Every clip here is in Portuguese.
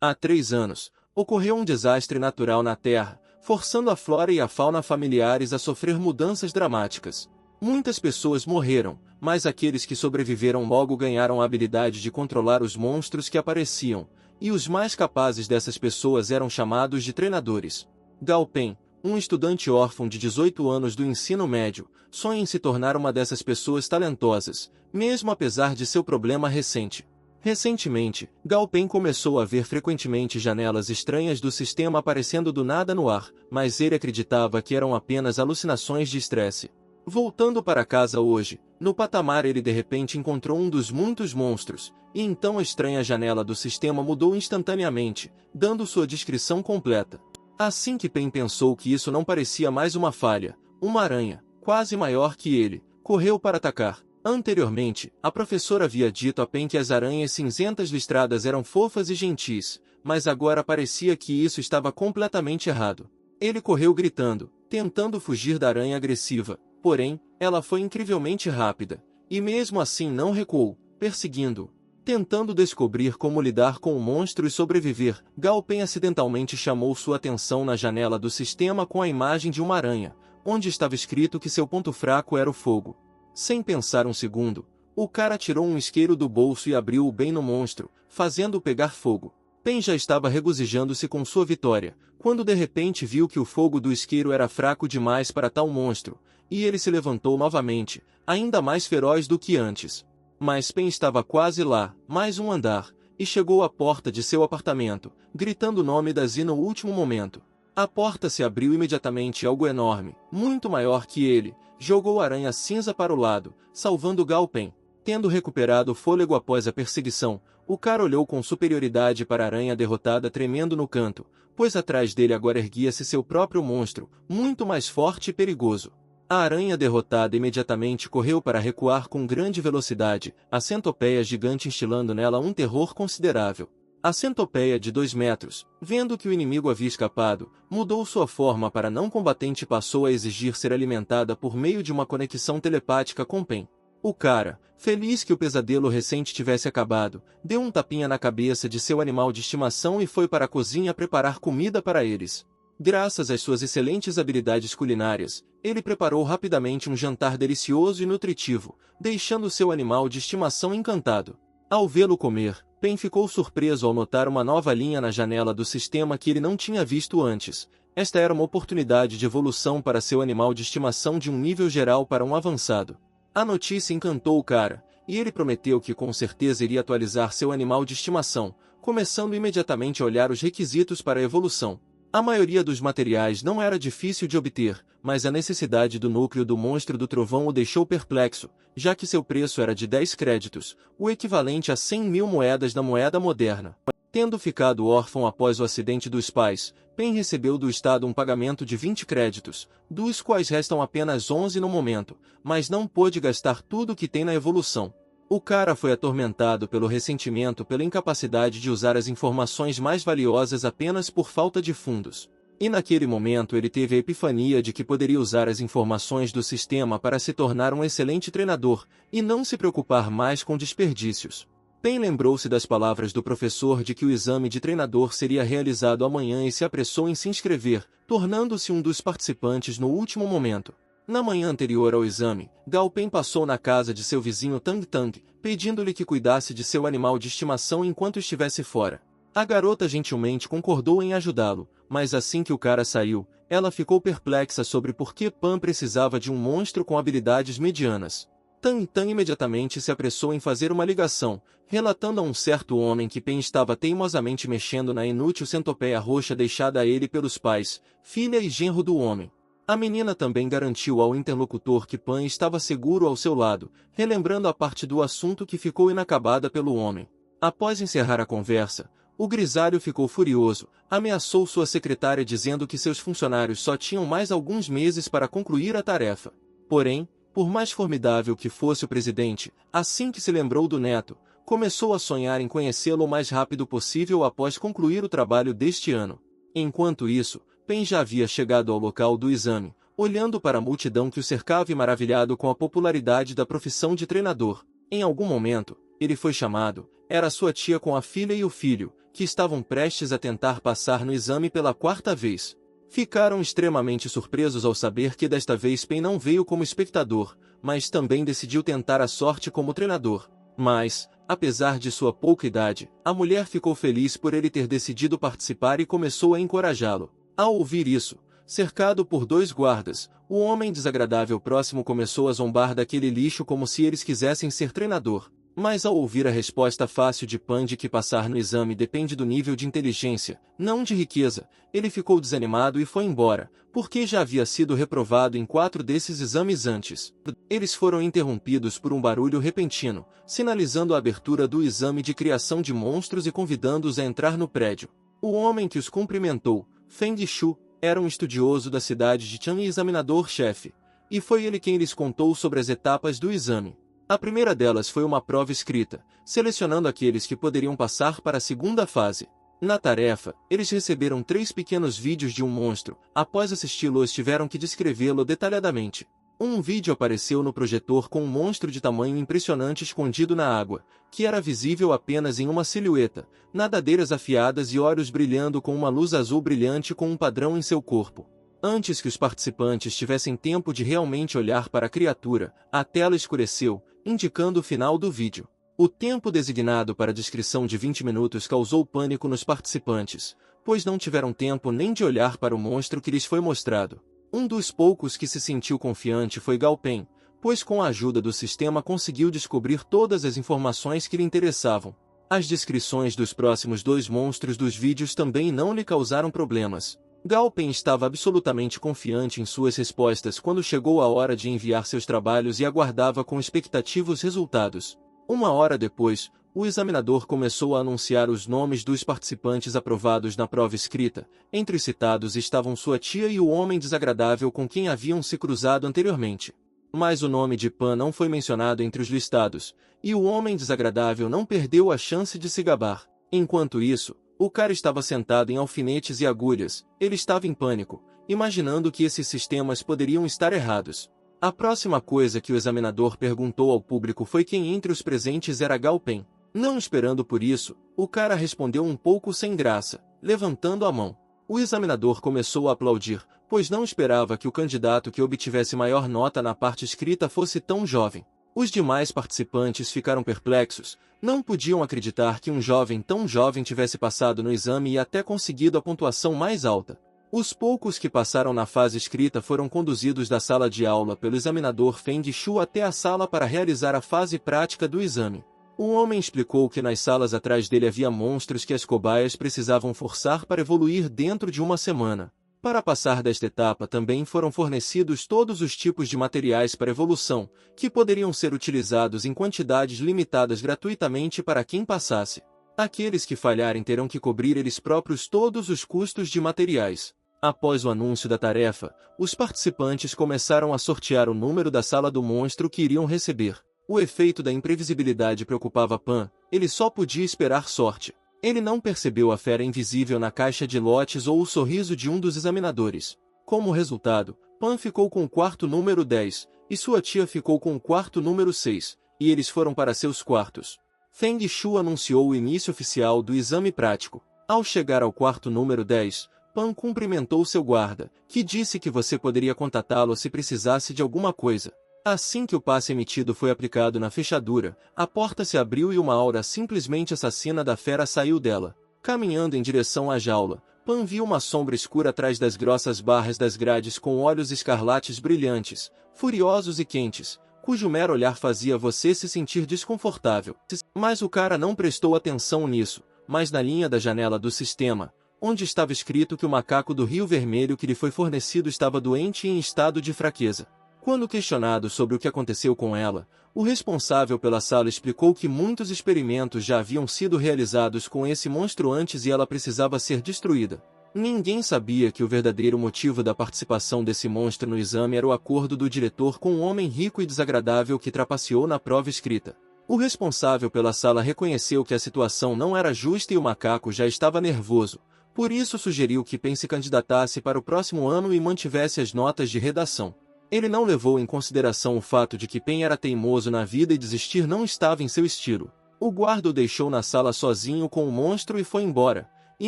Há 3 anos, ocorreu um desastre natural na Terra, forçando a flora e a fauna familiares a sofrer mudanças dramáticas. Muitas pessoas morreram, mas aqueles que sobreviveram logo ganharam a habilidade de controlar os monstros que apareciam, e os mais capazes dessas pessoas eram chamados de treinadores. Gao Pen, um estudante órfão de 18 anos do ensino médio, sonha em se tornar uma dessas pessoas talentosas, mesmo apesar de seu problema recente. Recentemente, Gao Pen começou a ver frequentemente janelas estranhas do sistema aparecendo do nada no ar, mas ele acreditava que eram apenas alucinações de estresse. Voltando para casa hoje, no patamar ele de repente encontrou um dos muitos monstros, e então a estranha janela do sistema mudou instantaneamente, dando sua descrição completa. Assim que Pen pensou que isso não parecia mais uma falha, uma aranha, quase maior que ele, correu para atacar. Anteriormente, a professora havia dito a Pen que as aranhas cinzentas listradas eram fofas e gentis, mas agora parecia que isso estava completamente errado. Ele correu gritando, tentando fugir da aranha agressiva, porém, ela foi incrivelmente rápida, e mesmo assim não recuou, perseguindo-o. Tentando descobrir como lidar com o monstro e sobreviver, Gao Pen acidentalmente chamou sua atenção na janela do sistema com a imagem de uma aranha, onde estava escrito que seu ponto fraco era o fogo. Sem pensar um segundo, o cara tirou um isqueiro do bolso e abriu-o bem no monstro, fazendo-o pegar fogo. Pen já estava regozijando-se com sua vitória, quando de repente viu que o fogo do isqueiro era fraco demais para tal monstro, e ele se levantou novamente, ainda mais feroz do que antes. Mas Pen estava quase lá, mais um andar, e chegou à porta de seu apartamento, gritando o nome da Zi no último momento. A porta se abriu imediatamente e algo enorme, muito maior que ele, jogou a aranha cinza para o lado, salvando Gao Pen. Tendo recuperado o fôlego após a perseguição, o cara olhou com superioridade para a aranha derrotada tremendo no canto, pois atrás dele agora erguia-se seu próprio monstro, muito mais forte e perigoso. A aranha derrotada imediatamente correu para recuar com grande velocidade, a centopeia gigante instilando nela um terror considerável. A centopeia de 2 metros, vendo que o inimigo havia escapado, mudou sua forma para não combatente e passou a exigir ser alimentada por meio de uma conexão telepática com Pen. O cara, feliz que o pesadelo recente tivesse acabado, deu um tapinha na cabeça de seu animal de estimação e foi para a cozinha preparar comida para eles. Graças às suas excelentes habilidades culinárias, ele preparou rapidamente um jantar delicioso e nutritivo, deixando seu animal de estimação encantado. Ao vê-lo comer, Pen ficou surpreso ao notar uma nova linha na janela do sistema que ele não tinha visto antes. Esta era uma oportunidade de evolução para seu animal de estimação de um nível geral para um avançado. A notícia encantou o cara, e ele prometeu que com certeza iria atualizar seu animal de estimação, começando imediatamente a olhar os requisitos para a evolução. A maioria dos materiais não era difícil de obter, mas a necessidade do núcleo do monstro do trovão o deixou perplexo, já que seu preço era de 10 créditos, o equivalente a 100.000 moedas da moeda moderna. Tendo ficado órfão após o acidente dos pais, Pen recebeu do Estado um pagamento de 20 créditos, dos quais restam apenas 11 no momento, mas não pôde gastar tudo o que tem na evolução. O cara foi atormentado pelo ressentimento pela incapacidade de usar as informações mais valiosas apenas por falta de fundos. E naquele momento ele teve a epifania de que poderia usar as informações do sistema para se tornar um excelente treinador, e não se preocupar mais com desperdícios. Pen lembrou-se das palavras do professor de que o exame de treinador seria realizado amanhã e se apressou em se inscrever, tornando-se um dos participantes no último momento. Na manhã anterior ao exame, Gao Pen passou na casa de seu vizinho Tang Tang, pedindo-lhe que cuidasse de seu animal de estimação enquanto estivesse fora. A garota gentilmente concordou em ajudá-lo, mas assim que o cara saiu, ela ficou perplexa sobre por que Pan precisava de um monstro com habilidades medianas. Tang Tang imediatamente se apressou em fazer uma ligação, relatando a um certo homem que Pen estava teimosamente mexendo na inútil centopeia roxa deixada a ele pelos pais, filha e genro do homem. A menina também garantiu ao interlocutor que Pan estava seguro ao seu lado, relembrando a parte do assunto que ficou inacabada pelo homem. Após encerrar a conversa, o grisalho ficou furioso, ameaçou sua secretária dizendo que seus funcionários só tinham mais alguns meses para concluir a tarefa. Porém, por mais formidável que fosse o presidente, assim que se lembrou do neto, começou a sonhar em conhecê-lo o mais rápido possível após concluir o trabalho deste ano. Enquanto isso, Pen já havia chegado ao local do exame, olhando para a multidão que o cercava e maravilhado com a popularidade da profissão de treinador. Em algum momento, ele foi chamado, era sua tia com a filha e o filho, que estavam prestes a tentar passar no exame pela quarta vez. Ficaram extremamente surpresos ao saber que desta vez Pen não veio como espectador, mas também decidiu tentar a sorte como treinador. Mas, apesar de sua pouca idade, a mulher ficou feliz por ele ter decidido participar e começou a encorajá-lo. Ao ouvir isso, cercado por 2 guardas, o homem desagradável próximo começou a zombar daquele lixo como se eles quisessem ser treinador. Mas ao ouvir a resposta fácil de Pan de que passar no exame depende do nível de inteligência, não de riqueza, ele ficou desanimado e foi embora, porque já havia sido reprovado em 4 desses exames antes. Eles foram interrompidos por um barulho repentino, sinalizando a abertura do exame de criação de monstros e convidando-os a entrar no prédio. O homem que os cumprimentou, Feng Shu, era um estudioso da cidade de Chang e examinador-chefe, e foi ele quem lhes contou sobre as etapas do exame. A primeira delas foi uma prova escrita, selecionando aqueles que poderiam passar para a segunda fase. Na tarefa, eles receberam 3 pequenos vídeos de um monstro. Após assisti-los, tiveram que descrevê-lo detalhadamente. Um vídeo apareceu no projetor com um monstro de tamanho impressionante escondido na água, que era visível apenas em uma silhueta, nadadeiras afiadas e olhos brilhando com uma luz azul brilhante com um padrão em seu corpo. Antes que os participantes tivessem tempo de realmente olhar para a criatura, a tela escureceu, indicando o final do vídeo. O tempo designado para a descrição de 20 minutos causou pânico nos participantes, pois não tiveram tempo nem de olhar para o monstro que lhes foi mostrado. Um dos poucos que se sentiu confiante foi Gao Pen, pois com a ajuda do sistema conseguiu descobrir todas as informações que lhe interessavam. As descrições dos próximos 2 monstros dos vídeos também não lhe causaram problemas. Gao Pen estava absolutamente confiante em suas respostas quando chegou a hora de enviar seus trabalhos e aguardava com expectativa os resultados. 1 hora depois, o examinador começou a anunciar os nomes dos participantes aprovados na prova escrita. Entre os citados estavam sua tia e o homem desagradável com quem haviam se cruzado anteriormente. Mas o nome de Pan não foi mencionado entre os listados, e o homem desagradável não perdeu a chance de se gabar. Enquanto isso, o cara estava sentado em alfinetes e agulhas. Ele estava em pânico, imaginando que esses sistemas poderiam estar errados. A próxima coisa que o examinador perguntou ao público foi quem entre os presentes era Gao Pen. Não esperando por isso, o cara respondeu um pouco sem graça, levantando a mão. O examinador começou a aplaudir, pois não esperava que o candidato que obtivesse maior nota na parte escrita fosse tão jovem. Os demais participantes ficaram perplexos, não podiam acreditar que um jovem tão jovem tivesse passado no exame e até conseguido a pontuação mais alta. Os poucos que passaram na fase escrita foram conduzidos da sala de aula pelo examinador Feng Shu até a sala para realizar a fase prática do exame. O homem explicou que nas salas atrás dele havia monstros que as cobaias precisavam forçar para evoluir dentro de 1 semana. Para passar desta etapa também foram fornecidos todos os tipos de materiais para evolução, que poderiam ser utilizados em quantidades limitadas gratuitamente para quem passasse. Aqueles que falharem terão que cobrir eles próprios todos os custos de materiais. Após o anúncio da tarefa, os participantes começaram a sortear o número da sala do monstro que iriam receber. O efeito da imprevisibilidade preocupava Pan, ele só podia esperar sorte. Ele não percebeu a fera invisível na caixa de lotes ou o sorriso de um dos examinadores. Como resultado, Pan ficou com o quarto número 10, e sua tia ficou com o quarto número 6, e eles foram para seus quartos. Feng Shu anunciou o início oficial do exame prático. Ao chegar ao quarto número 10, Pan cumprimentou seu guarda, que disse que você poderia contatá-lo se precisasse de alguma coisa. Assim que o passe emitido foi aplicado na fechadura, a porta se abriu e uma aura simplesmente assassina da fera saiu dela. Caminhando em direção à jaula, Pan viu uma sombra escura atrás das grossas barras das grades com olhos escarlates brilhantes, furiosos e quentes, cujo mero olhar fazia você se sentir desconfortável. Mas o cara não prestou atenção nisso, mas na linha da janela do sistema, onde estava escrito que o macaco do Rio Vermelho que lhe foi fornecido estava doente e em estado de fraqueza. Quando questionado sobre o que aconteceu com ela, o responsável pela sala explicou que muitos experimentos já haviam sido realizados com esse monstro antes e ela precisava ser destruída. Ninguém sabia que o verdadeiro motivo da participação desse monstro no exame era o acordo do diretor com um homem rico e desagradável que trapaceou na prova escrita. O responsável pela sala reconheceu que a situação não era justa e o macaco já estava nervoso, por isso sugeriu que Pen se candidatasse para o próximo ano e mantivesse as notas de redação. Ele não levou em consideração o fato de que Pen era teimoso na vida e desistir não estava em seu estilo. O guarda o deixou na sala sozinho com o monstro e foi embora. E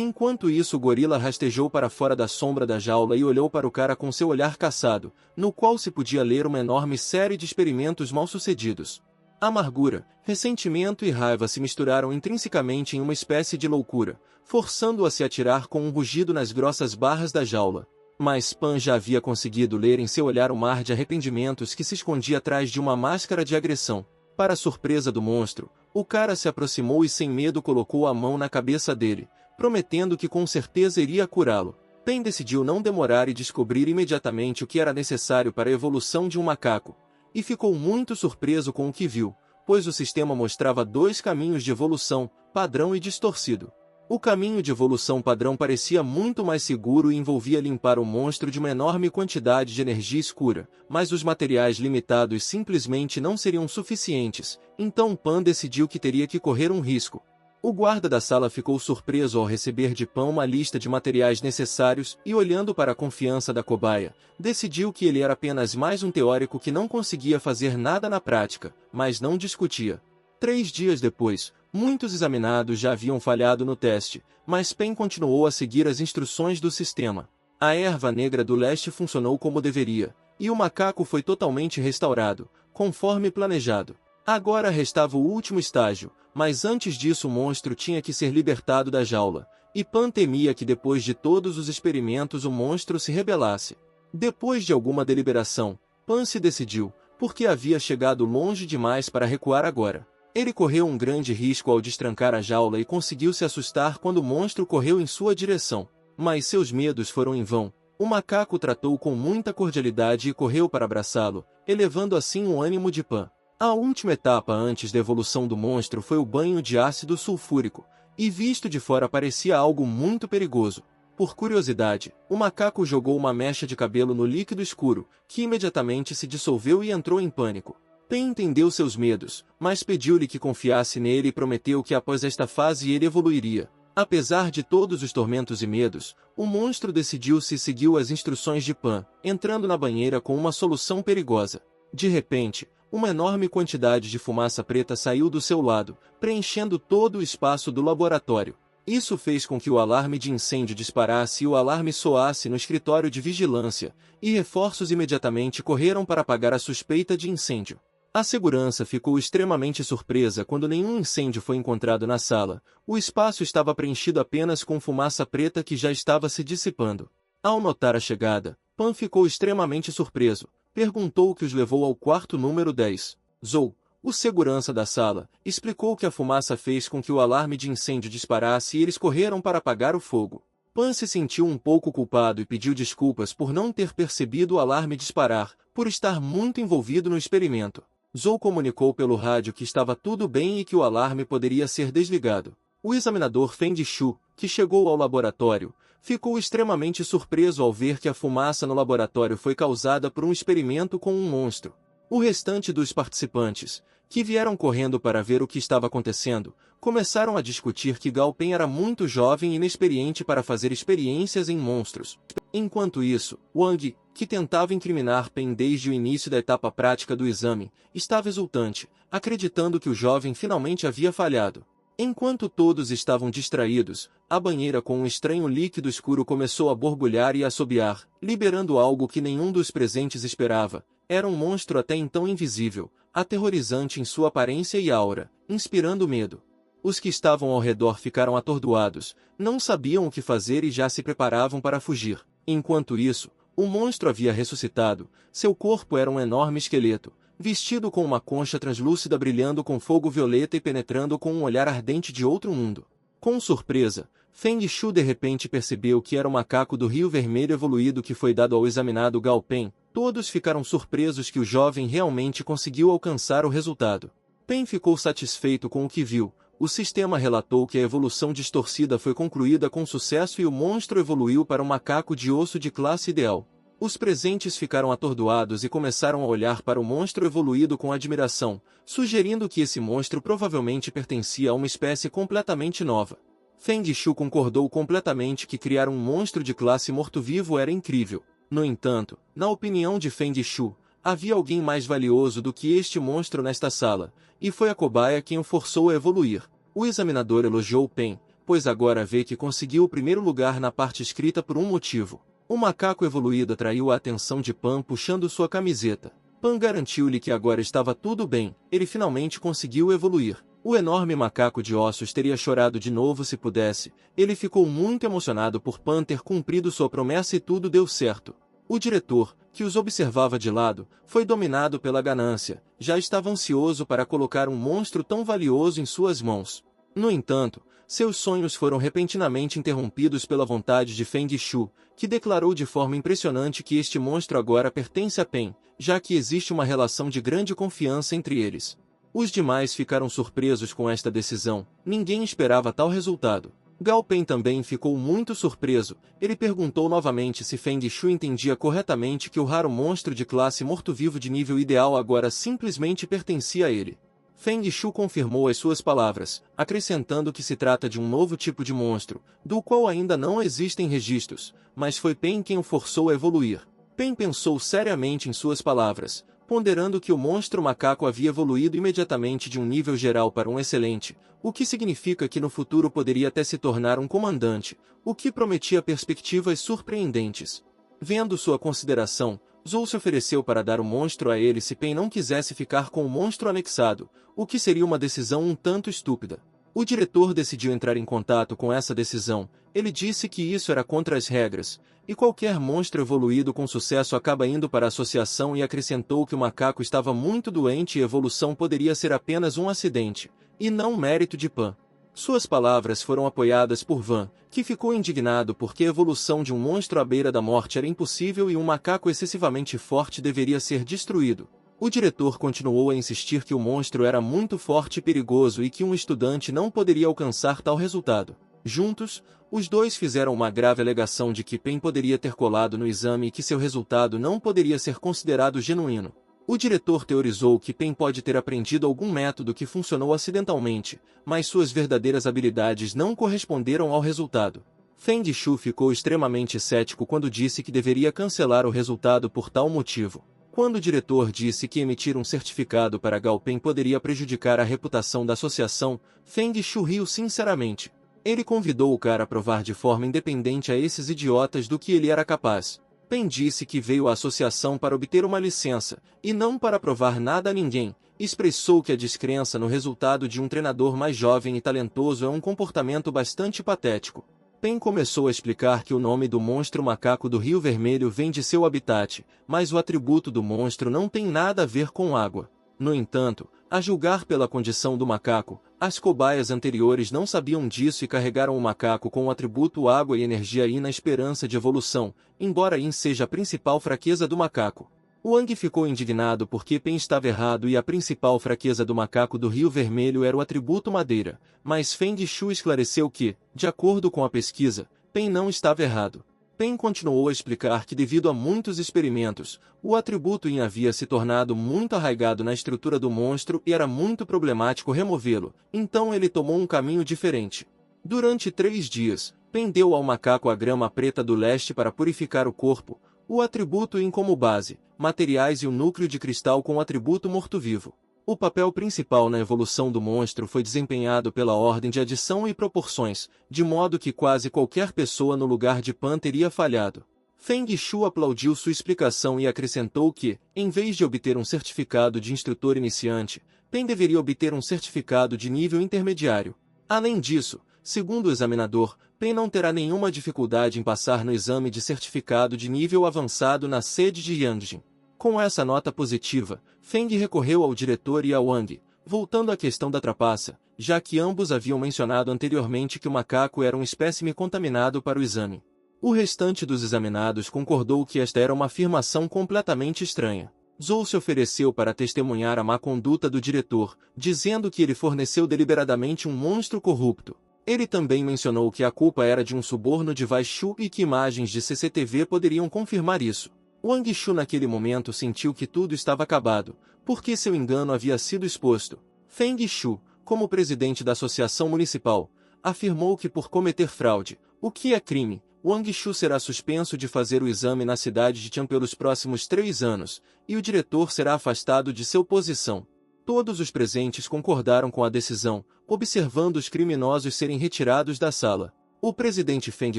enquanto isso o gorila rastejou para fora da sombra da jaula e olhou para o cara com seu olhar caçado, no qual se podia ler uma enorme série de experimentos mal-sucedidos. Amargura, ressentimento e raiva se misturaram intrinsecamente em uma espécie de loucura, forçando-o a se atirar com um rugido nas grossas barras da jaula. Mas Pan já havia conseguido ler em seu olhar o mar de arrependimentos que se escondia atrás de uma máscara de agressão. Para a surpresa do monstro, o cara se aproximou e sem medo colocou a mão na cabeça dele, prometendo que com certeza iria curá-lo. Pan decidiu não demorar e descobrir imediatamente o que era necessário para a evolução de um macaco, e ficou muito surpreso com o que viu, pois o sistema mostrava 2 caminhos de evolução, padrão e distorcido. O caminho de evolução padrão parecia muito mais seguro e envolvia limpar o monstro de uma enorme quantidade de energia escura, mas os materiais limitados simplesmente não seriam suficientes, então Pan decidiu que teria que correr um risco. O guarda da sala ficou surpreso ao receber de Pan uma lista de materiais necessários e, olhando para a confiança da cobaia, decidiu que ele era apenas mais um teórico que não conseguia fazer nada na prática, mas não discutia. 3 dias depois, muitos examinados já haviam falhado no teste, mas Pan continuou a seguir as instruções do sistema. A erva negra do leste funcionou como deveria, e o macaco foi totalmente restaurado, conforme planejado. Agora restava o último estágio, mas antes disso o monstro tinha que ser libertado da jaula, e Pan temia que depois de todos os experimentos o monstro se rebelasse. Depois de alguma deliberação, Pan se decidiu, porque havia chegado longe demais para recuar agora. Ele correu um grande risco ao destrancar a jaula e conseguiu se assustar quando o monstro correu em sua direção. Mas seus medos foram em vão. O macaco o tratou com muita cordialidade e correu para abraçá-lo, elevando assim o ânimo de Pan. A última etapa antes da evolução do monstro foi o banho de ácido sulfúrico, e visto de fora parecia algo muito perigoso. Por curiosidade, o macaco jogou uma mecha de cabelo no líquido escuro, que imediatamente se dissolveu e entrou em pânico. Pan entendeu seus medos, mas pediu-lhe que confiasse nele e prometeu que após esta fase ele evoluiria. Apesar de todos os tormentos e medos, o monstro decidiu-se e seguiu as instruções de Pan, entrando na banheira com uma solução perigosa. De repente, uma enorme quantidade de fumaça preta saiu do seu lado, preenchendo todo o espaço do laboratório. Isso fez com que o alarme de incêndio disparasse e o alarme soasse no escritório de vigilância, e reforços imediatamente correram para apagar a suspeita de incêndio. A segurança ficou extremamente surpresa quando nenhum incêndio foi encontrado na sala. O espaço estava preenchido apenas com fumaça preta que já estava se dissipando. Ao notar a chegada, Pan ficou extremamente surpreso. Perguntou o que os levou ao quarto número 10. Zou, o segurança da sala, explicou que a fumaça fez com que o alarme de incêndio disparasse e eles correram para apagar o fogo. Pan se sentiu um pouco culpado e pediu desculpas por não ter percebido o alarme disparar, por estar muito envolvido no experimento. Zou comunicou pelo rádio que estava tudo bem e que o alarme poderia ser desligado. O examinador Feng Shu, que chegou ao laboratório, ficou extremamente surpreso ao ver que a fumaça no laboratório foi causada por um experimento com um monstro. O restante dos participantes, que vieram correndo para ver o que estava acontecendo, começaram a discutir que Gao Pen era muito jovem e inexperiente para fazer experiências em monstros. Enquanto isso, Wang, que tentava incriminar Pen desde o início da etapa prática do exame, estava exultante, acreditando que o jovem finalmente havia falhado. Enquanto todos estavam distraídos, a banheira com um estranho líquido escuro começou a borbulhar e assobiar, liberando algo que nenhum dos presentes esperava. Era um monstro até então invisível, aterrorizante em sua aparência e aura, inspirando medo. Os que estavam ao redor ficaram atordoados, não sabiam o que fazer e já se preparavam para fugir. Enquanto isso, o monstro havia ressuscitado. Seu corpo era um enorme esqueleto, vestido com uma concha translúcida brilhando com fogo violeta e penetrando com um olhar ardente de outro mundo. Com surpresa, Feng Shu de repente percebeu que era o macaco do Rio Vermelho evoluído que foi dado ao examinado Gao Pen. Todos ficaram surpresos que o jovem realmente conseguiu alcançar o resultado. Pen ficou satisfeito com o que viu. O sistema relatou que a evolução distorcida foi concluída com sucesso e o monstro evoluiu para um macaco de osso de classe ideal. Os presentes ficaram atordoados e começaram a olhar para o monstro evoluído com admiração, sugerindo que esse monstro provavelmente pertencia a uma espécie completamente nova. Feng Shu concordou completamente que criar um monstro de classe morto-vivo era incrível. No entanto, na opinião de Feng Shu, Havia alguém mais valioso do que este monstro nesta sala, e foi a cobaia quem o forçou a evoluir. O examinador elogiou Pen, pois agora vê que conseguiu o primeiro lugar na parte escrita por um motivo. O macaco evoluído atraiu a atenção de Pan puxando sua camiseta. Pan garantiu-lhe que agora estava tudo bem, ele finalmente conseguiu evoluir. O enorme macaco de ossos teria chorado de novo se pudesse. Ele ficou muito emocionado por Pan ter cumprido sua promessa e tudo deu certo. O diretor, que os observava de lado, foi dominado pela ganância. Já estava ansioso para colocar um monstro tão valioso em suas mãos. No entanto, seus sonhos foram repentinamente interrompidos pela vontade de Feng Shu, que declarou de forma impressionante que este monstro agora pertence a Pen, já que existe uma relação de grande confiança entre eles. Os demais ficaram surpresos com esta decisão, ninguém esperava tal resultado. Gao Pen também ficou muito surpreso. Ele perguntou novamente se Feng Shu entendia corretamente que o raro monstro de classe morto-vivo de nível ideal agora simplesmente pertencia a ele. Feng Shu confirmou as suas palavras, acrescentando que se trata de um novo tipo de monstro, do qual ainda não existem registros, mas foi Pen quem o forçou a evoluir. Pen pensou seriamente em suas palavras, ponderando que o monstro macaco havia evoluído imediatamente de um nível geral para um excelente, o que significa que no futuro poderia até se tornar um comandante, o que prometia perspectivas surpreendentes. Vendo sua consideração, Zou se ofereceu para dar o monstro a ele se Pen não quisesse ficar com o monstro anexado, o que seria uma decisão um tanto estúpida. O diretor decidiu entrar em contato com essa decisão. Ele disse que isso era contra as regras, e qualquer monstro evoluído com sucesso acaba indo para a associação, e acrescentou que o macaco estava muito doente e a evolução poderia ser apenas um acidente, e não um mérito de Pan. Suas palavras foram apoiadas por Van, que ficou indignado porque a evolução de um monstro à beira da morte era impossível e um macaco excessivamente forte deveria ser destruído. O diretor continuou a insistir que o monstro era muito forte e perigoso e que um estudante não poderia alcançar tal resultado. Juntos, os dois fizeram uma grave alegação de que Pen poderia ter colado no exame e que seu resultado não poderia ser considerado genuíno. O diretor teorizou que Pen pode ter aprendido algum método que funcionou acidentalmente, mas suas verdadeiras habilidades não corresponderam ao resultado. Feng Shu ficou extremamente cético quando disse que deveria cancelar o resultado por tal motivo. Quando o diretor disse que emitir um certificado para Gao Pen poderia prejudicar a reputação da associação, Feng Shu riu sinceramente. Ele convidou o cara a provar de forma independente a esses idiotas do que ele era capaz. Pen disse que veio à associação para obter uma licença, e não para provar nada a ninguém. Expressou que a descrença no resultado de um treinador mais jovem e talentoso é um comportamento bastante patético. Pen começou a explicar que o nome do monstro macaco do Rio Vermelho vem de seu habitat, mas o atributo do monstro não tem nada a ver com água. No entanto, a julgar pela condição do macaco, as cobaias anteriores não sabiam disso e carregaram o macaco com o atributo água e energia Yin na esperança de evolução, embora Yin seja a principal fraqueza do macaco. Wang ficou indignado porque Pen estava errado e a principal fraqueza do macaco do Rio Vermelho era o atributo madeira, mas Feng Shu esclareceu que, de acordo com a pesquisa, Pen não estava errado. Pen continuou a explicar que devido a muitos experimentos, o atributo Yin havia se tornado muito arraigado na estrutura do monstro e era muito problemático removê-lo, então ele tomou um caminho diferente. Durante 3 dias, Pen deu ao macaco a grama preta do leste para purificar o corpo, o atributo Yin como base, materiais e o núcleo de cristal com o atributo morto-vivo. O papel principal na evolução do monstro foi desempenhado pela ordem de adição e proporções, de modo que quase qualquer pessoa no lugar de Pan teria falhado. Feng Shu aplaudiu sua explicação e acrescentou que, em vez de obter um certificado de instrutor iniciante, Pen deveria obter um certificado de nível intermediário. Além disso, segundo o examinador, Pen não terá nenhuma dificuldade em passar no exame de certificado de nível avançado na sede de Yangjin. Com essa nota positiva, Feng recorreu ao diretor e a Wang, voltando à questão da trapaça, já que ambos haviam mencionado anteriormente que o macaco era um espécime contaminado para o exame. O restante dos examinados concordou que esta era uma afirmação completamente estranha. Zou se ofereceu para testemunhar a má conduta do diretor, dizendo que ele forneceu deliberadamente um monstro corrupto. Ele também mencionou que a culpa era de um suborno de Vai Shu e que imagens de CCTV poderiam confirmar isso. Wang Shu naquele momento sentiu que tudo estava acabado, porque seu engano havia sido exposto. Feng Shu, como presidente da associação municipal, afirmou que por cometer fraude, o que é crime, Wang Shu será suspenso de fazer o exame na cidade de Tian pelos próximos 3 anos, e o diretor será afastado de sua posição. Todos os presentes concordaram com a decisão, observando os criminosos serem retirados da sala. O presidente Feng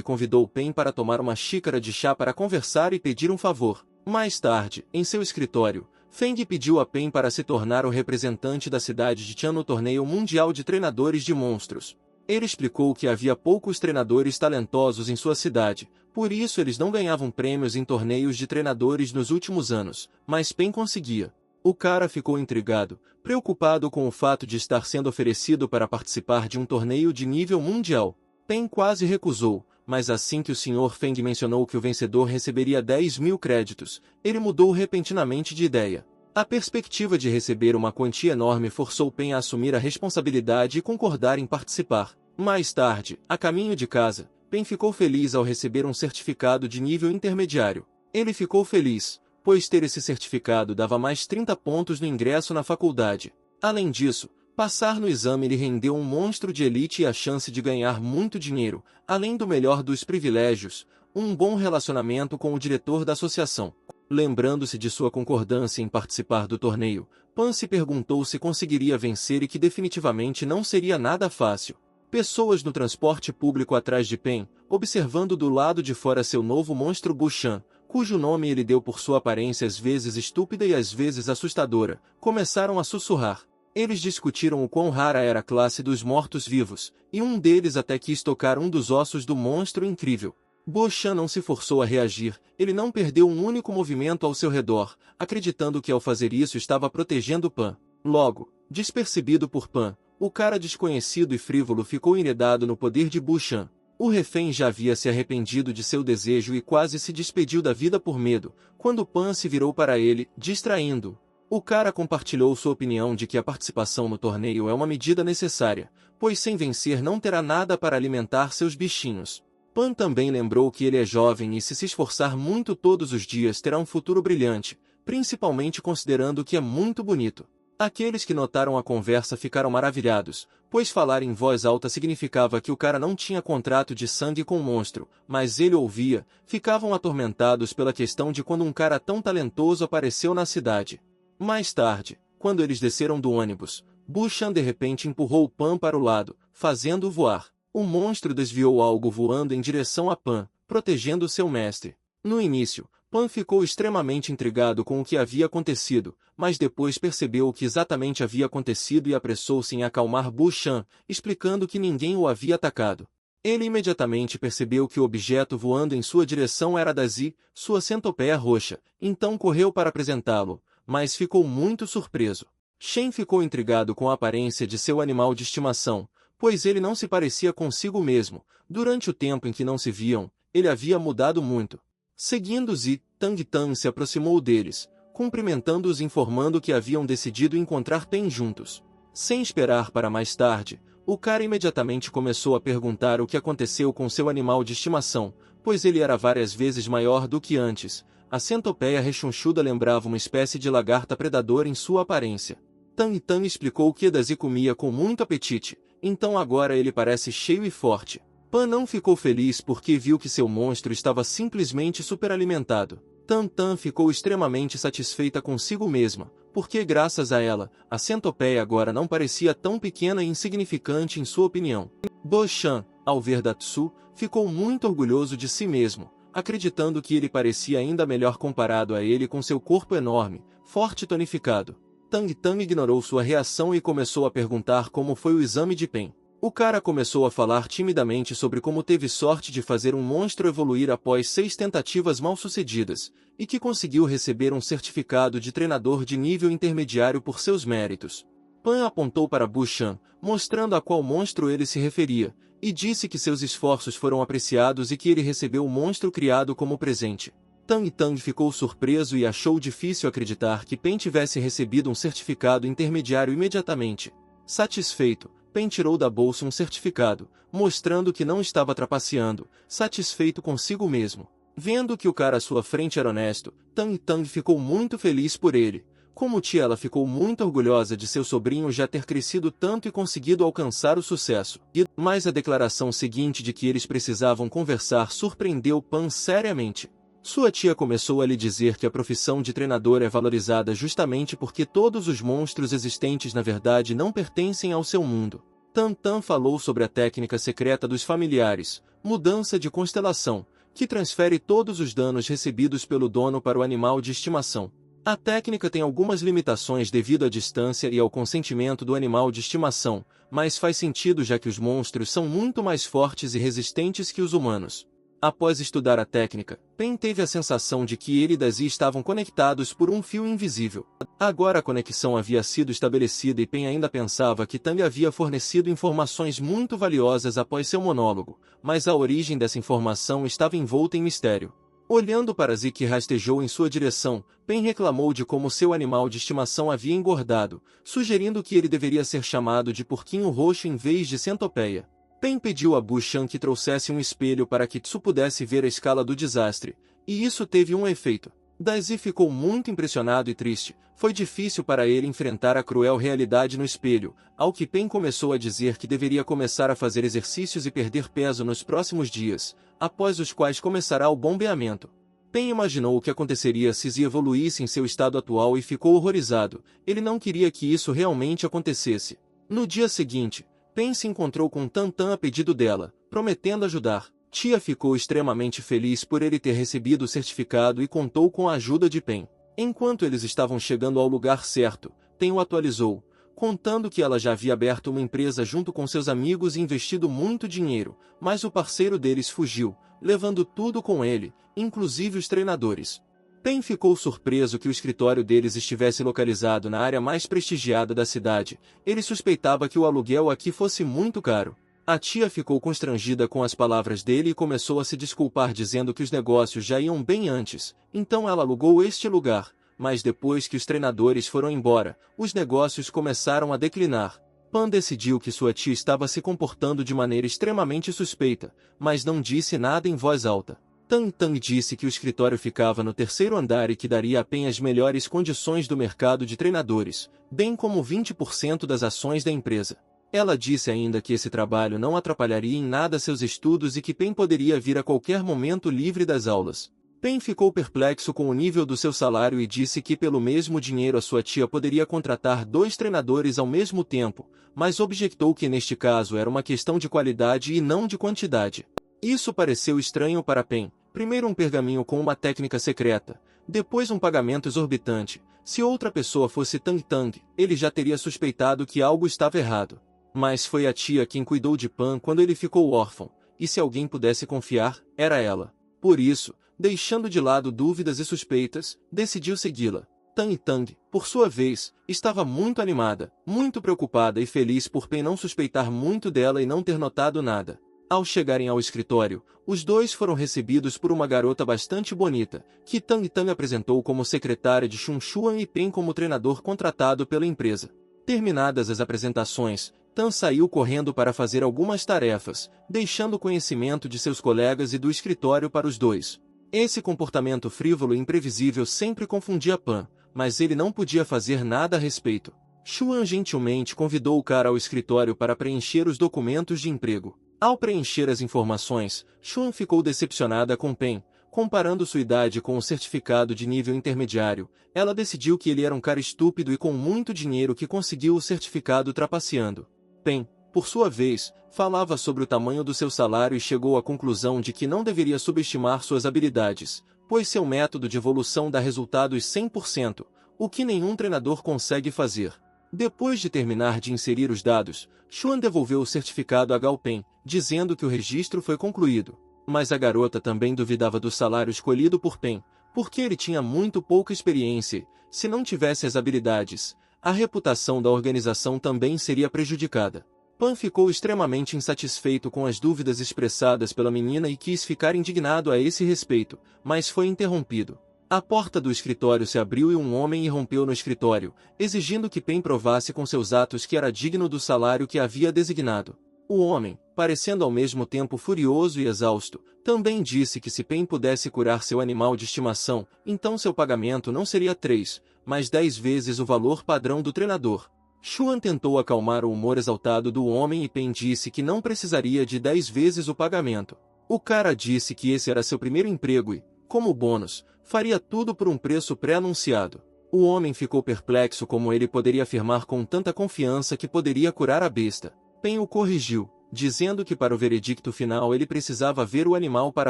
convidou Pen para tomar uma xícara de chá para conversar e pedir um favor. Mais tarde, em seu escritório, Feng pediu a Pen para se tornar o representante da cidade de Tian no torneio mundial de treinadores de monstros. Ele explicou que havia poucos treinadores talentosos em sua cidade, por isso eles não ganhavam prêmios em torneios de treinadores nos últimos anos, mas Pen conseguia. O cara ficou intrigado, preocupado com o fato de estar sendo oferecido para participar de um torneio de nível mundial. Pen quase recusou, mas assim que o Sr. Feng mencionou que o vencedor receberia 10.000 créditos, ele mudou repentinamente de ideia. A perspectiva de receber uma quantia enorme forçou Pen a assumir a responsabilidade e concordar em participar. Mais tarde, a caminho de casa, Pen ficou feliz ao receber um certificado de nível intermediário. Ele ficou feliz, pois ter esse certificado dava mais 30 pontos no ingresso na faculdade. Além disso, passar no exame lhe rendeu um monstro de elite e a chance de ganhar muito dinheiro, além do melhor dos privilégios, um bom relacionamento com o diretor da associação. Lembrando-se de sua concordância em participar do torneio, Pan se perguntou se conseguiria vencer e que definitivamente não seria nada fácil. Pessoas no transporte público atrás de Pen, observando do lado de fora seu novo monstro Bushan, cujo nome ele deu por sua aparência às vezes estúpida e às vezes assustadora, começaram a sussurrar. Eles discutiram o quão rara era a classe dos mortos-vivos, e um deles até quis tocar um dos ossos do monstro incrível. Bushan não se forçou a reagir, ele não perdeu um único movimento ao seu redor, acreditando que ao fazer isso estava protegendo Pan. Logo, despercebido por Pan, o cara desconhecido e frívolo ficou enredado no poder de Bushan. O refém já havia se arrependido de seu desejo e quase se despediu da vida por medo, quando Pan se virou para ele, distraindo-o. O cara compartilhou sua opinião de que a participação no torneio é uma medida necessária, pois sem vencer não terá nada para alimentar seus bichinhos. Pan também lembrou que ele é jovem e se esforçar muito todos os dias terá um futuro brilhante, principalmente considerando que é muito bonito. Aqueles que notaram a conversa ficaram maravilhados, pois falar em voz alta significava que o cara não tinha contrato de sangue com o monstro, mas ele ouvia, ficavam atormentados pela questão de quando um cara tão talentoso apareceu na cidade. Mais tarde, quando eles desceram do ônibus, Bushan de repente empurrou Pan para o lado, fazendo-o voar. O monstro desviou algo voando em direção a Pan, protegendo seu mestre. No início, Pan ficou extremamente intrigado com o que havia acontecido, mas depois percebeu o que exatamente havia acontecido e apressou-se em acalmar Bushan, explicando que ninguém o havia atacado. Ele imediatamente percebeu que o objeto voando em sua direção era Dazi, sua centopeia roxa, então correu para apresentá-lo, mas ficou muito surpreso. Shen ficou intrigado com a aparência de seu animal de estimação, pois ele não se parecia consigo mesmo. Durante o tempo em que não se viam, ele havia mudado muito. Seguindo-os, Tang Tang se aproximou deles, cumprimentando-os e informando que haviam decidido encontrar Pen juntos. Sem esperar para mais tarde, o cara imediatamente começou a perguntar o que aconteceu com seu animal de estimação, pois ele era várias vezes maior do que antes. A centopeia rechonchuda lembrava uma espécie de lagarta predadora em sua aparência. Tang Tang explicou que Dazi comia com muito apetite, então agora ele parece cheio e forte. Pan não ficou feliz porque viu que seu monstro estava simplesmente superalimentado. Tan Tan ficou extremamente satisfeita consigo mesma, porque graças a ela, a centopeia agora não parecia tão pequena e insignificante em sua opinião. Bo-chan, ao ver Datsu, ficou muito orgulhoso de si mesmo, acreditando que ele parecia ainda melhor comparado a ele com seu corpo enorme, forte e tonificado. Tang Tang ignorou sua reação e começou a perguntar como foi o exame de Pen. O cara começou a falar timidamente sobre como teve sorte de fazer um monstro evoluir após 6 tentativas mal-sucedidas, e que conseguiu receber um certificado de treinador de nível intermediário por seus méritos. Pan apontou para Bushan, mostrando a qual monstro ele se referia, e disse que seus esforços foram apreciados e que ele recebeu o monstro criado como presente. Tang Tang ficou surpreso e achou difícil acreditar que Pen tivesse recebido um certificado intermediário imediatamente. Satisfeito, Pen tirou da bolsa um certificado, mostrando que não estava trapaceando, satisfeito consigo mesmo. Vendo que o cara à sua frente era honesto, Tang Tang ficou muito feliz por ele. Como tia, ela ficou muito orgulhosa de seu sobrinho já ter crescido tanto e conseguido alcançar o sucesso. Mas a declaração seguinte de que eles precisavam conversar surpreendeu Pan seriamente. Sua tia começou a lhe dizer que a profissão de treinador é valorizada justamente porque todos os monstros existentes na verdade não pertencem ao seu mundo. Tan falou sobre a técnica secreta dos familiares, mudança de constelação, que transfere todos os danos recebidos pelo dono para o animal de estimação. A técnica tem algumas limitações devido à distância e ao consentimento do animal de estimação, mas faz sentido já que os monstros são muito mais fortes e resistentes que os humanos. Após estudar a técnica, Pen teve a sensação de que ele e Daisy estavam conectados por um fio invisível. Agora a conexão havia sido estabelecida e Pen ainda pensava que Tang havia fornecido informações muito valiosas após seu monólogo, mas a origem dessa informação estava envolta em mistério. Olhando para Zi, que rastejou em sua direção, Pen reclamou de como seu animal de estimação havia engordado, sugerindo que ele deveria ser chamado de porquinho roxo em vez de centopeia. Pen pediu a Bu-chan que trouxesse um espelho para que Tsu pudesse ver a escala do desastre, e isso teve um efeito. Daisy ficou muito impressionado e triste. Foi difícil para ele enfrentar a cruel realidade no espelho, ao que Pen começou a dizer que deveria começar a fazer exercícios e perder peso nos próximos dias, após os quais começará o bombeamento. Pen imaginou o que aconteceria se Zi evoluísse em seu estado atual e ficou horrorizado. Ele não queria que isso realmente acontecesse. No dia seguinte, Pen se encontrou com Tan a pedido dela, prometendo ajudar. Tia ficou extremamente feliz por ele ter recebido o certificado e contou com a ajuda de Pen. Enquanto eles estavam chegando ao lugar certo, Pen o atualizou, contando que ela já havia aberto uma empresa junto com seus amigos e investido muito dinheiro, mas o parceiro deles fugiu, levando tudo com ele, inclusive os treinadores. Pen ficou surpreso que o escritório deles estivesse localizado na área mais prestigiada da cidade. Ele suspeitava que o aluguel aqui fosse muito caro. A tia ficou constrangida com as palavras dele e começou a se desculpar dizendo que os negócios já iam bem antes, então ela alugou este lugar, mas depois que os treinadores foram embora, os negócios começaram a declinar. Pan decidiu que sua tia estava se comportando de maneira extremamente suspeita, mas não disse nada em voz alta. Tan disse que o escritório ficava no terceiro andar e que daria a Pen as melhores condições do mercado de treinadores, bem como 20% das ações da empresa. Ela disse ainda que esse trabalho não atrapalharia em nada seus estudos e que Pen poderia vir a qualquer momento livre das aulas. Pen ficou perplexo com o nível do seu salário e disse que pelo mesmo dinheiro a sua tia poderia contratar 2 treinadores ao mesmo tempo, mas objectou que neste caso era uma questão de qualidade e não de quantidade. Isso pareceu estranho para Pen. Primeiro um pergaminho com uma técnica secreta, depois um pagamento exorbitante. Se outra pessoa fosse Tang, ele já teria suspeitado que algo estava errado. Mas foi a tia quem cuidou de Pan quando ele ficou órfão, e se alguém pudesse confiar, era ela. Por isso, deixando de lado dúvidas e suspeitas, decidiu segui-la. Tang, por sua vez, estava muito animada, muito preocupada e feliz por Pen não suspeitar muito dela e não ter notado nada. Ao chegarem ao escritório, os dois foram recebidos por uma garota bastante bonita, que Tang apresentou como secretária de Chun Chuan e Pen como treinador contratado pela empresa. Terminadas as apresentações, Tan saiu correndo para fazer algumas tarefas, deixando o conhecimento de seus colegas e do escritório para os dois. Esse comportamento frívolo e imprevisível sempre confundia Pan, mas ele não podia fazer nada a respeito. Chuan gentilmente convidou o cara ao escritório para preencher os documentos de emprego. Ao preencher as informações, Chuan ficou decepcionada com Pen. Comparando sua idade com o certificado de nível intermediário, ela decidiu que ele era um cara estúpido e com muito dinheiro que conseguiu o certificado trapaceando. Pen, por sua vez, falava sobre o tamanho do seu salário e chegou à conclusão de que não deveria subestimar suas habilidades, pois seu método de evolução dá resultados 100%, o que nenhum treinador consegue fazer. Depois de terminar de inserir os dados, Chuan devolveu o certificado a Gao Pen, dizendo que o registro foi concluído. Mas a garota também duvidava do salário escolhido por Pen, porque ele tinha muito pouca experiência e, se não tivesse as habilidades, a reputação da organização também seria prejudicada. Pan ficou extremamente insatisfeito com as dúvidas expressadas pela menina e quis ficar indignado a esse respeito, mas foi interrompido. A porta do escritório se abriu e um homem irrompeu no escritório, exigindo que Pen provasse com seus atos que era digno do salário que havia designado. O homem, parecendo ao mesmo tempo furioso e exausto, também disse que se Pen pudesse curar seu animal de estimação, então seu pagamento não seria 3, mas 10 vezes o valor padrão do treinador. Xuan tentou acalmar o humor exaltado do homem e Pen disse que não precisaria de 10 vezes o pagamento. O cara disse que esse era seu primeiro emprego e, como bônus, faria tudo por um preço pré-anunciado. O homem ficou perplexo como ele poderia afirmar com tanta confiança que poderia curar a besta. Pen o corrigiu, dizendo que para o veredicto final ele precisava ver o animal para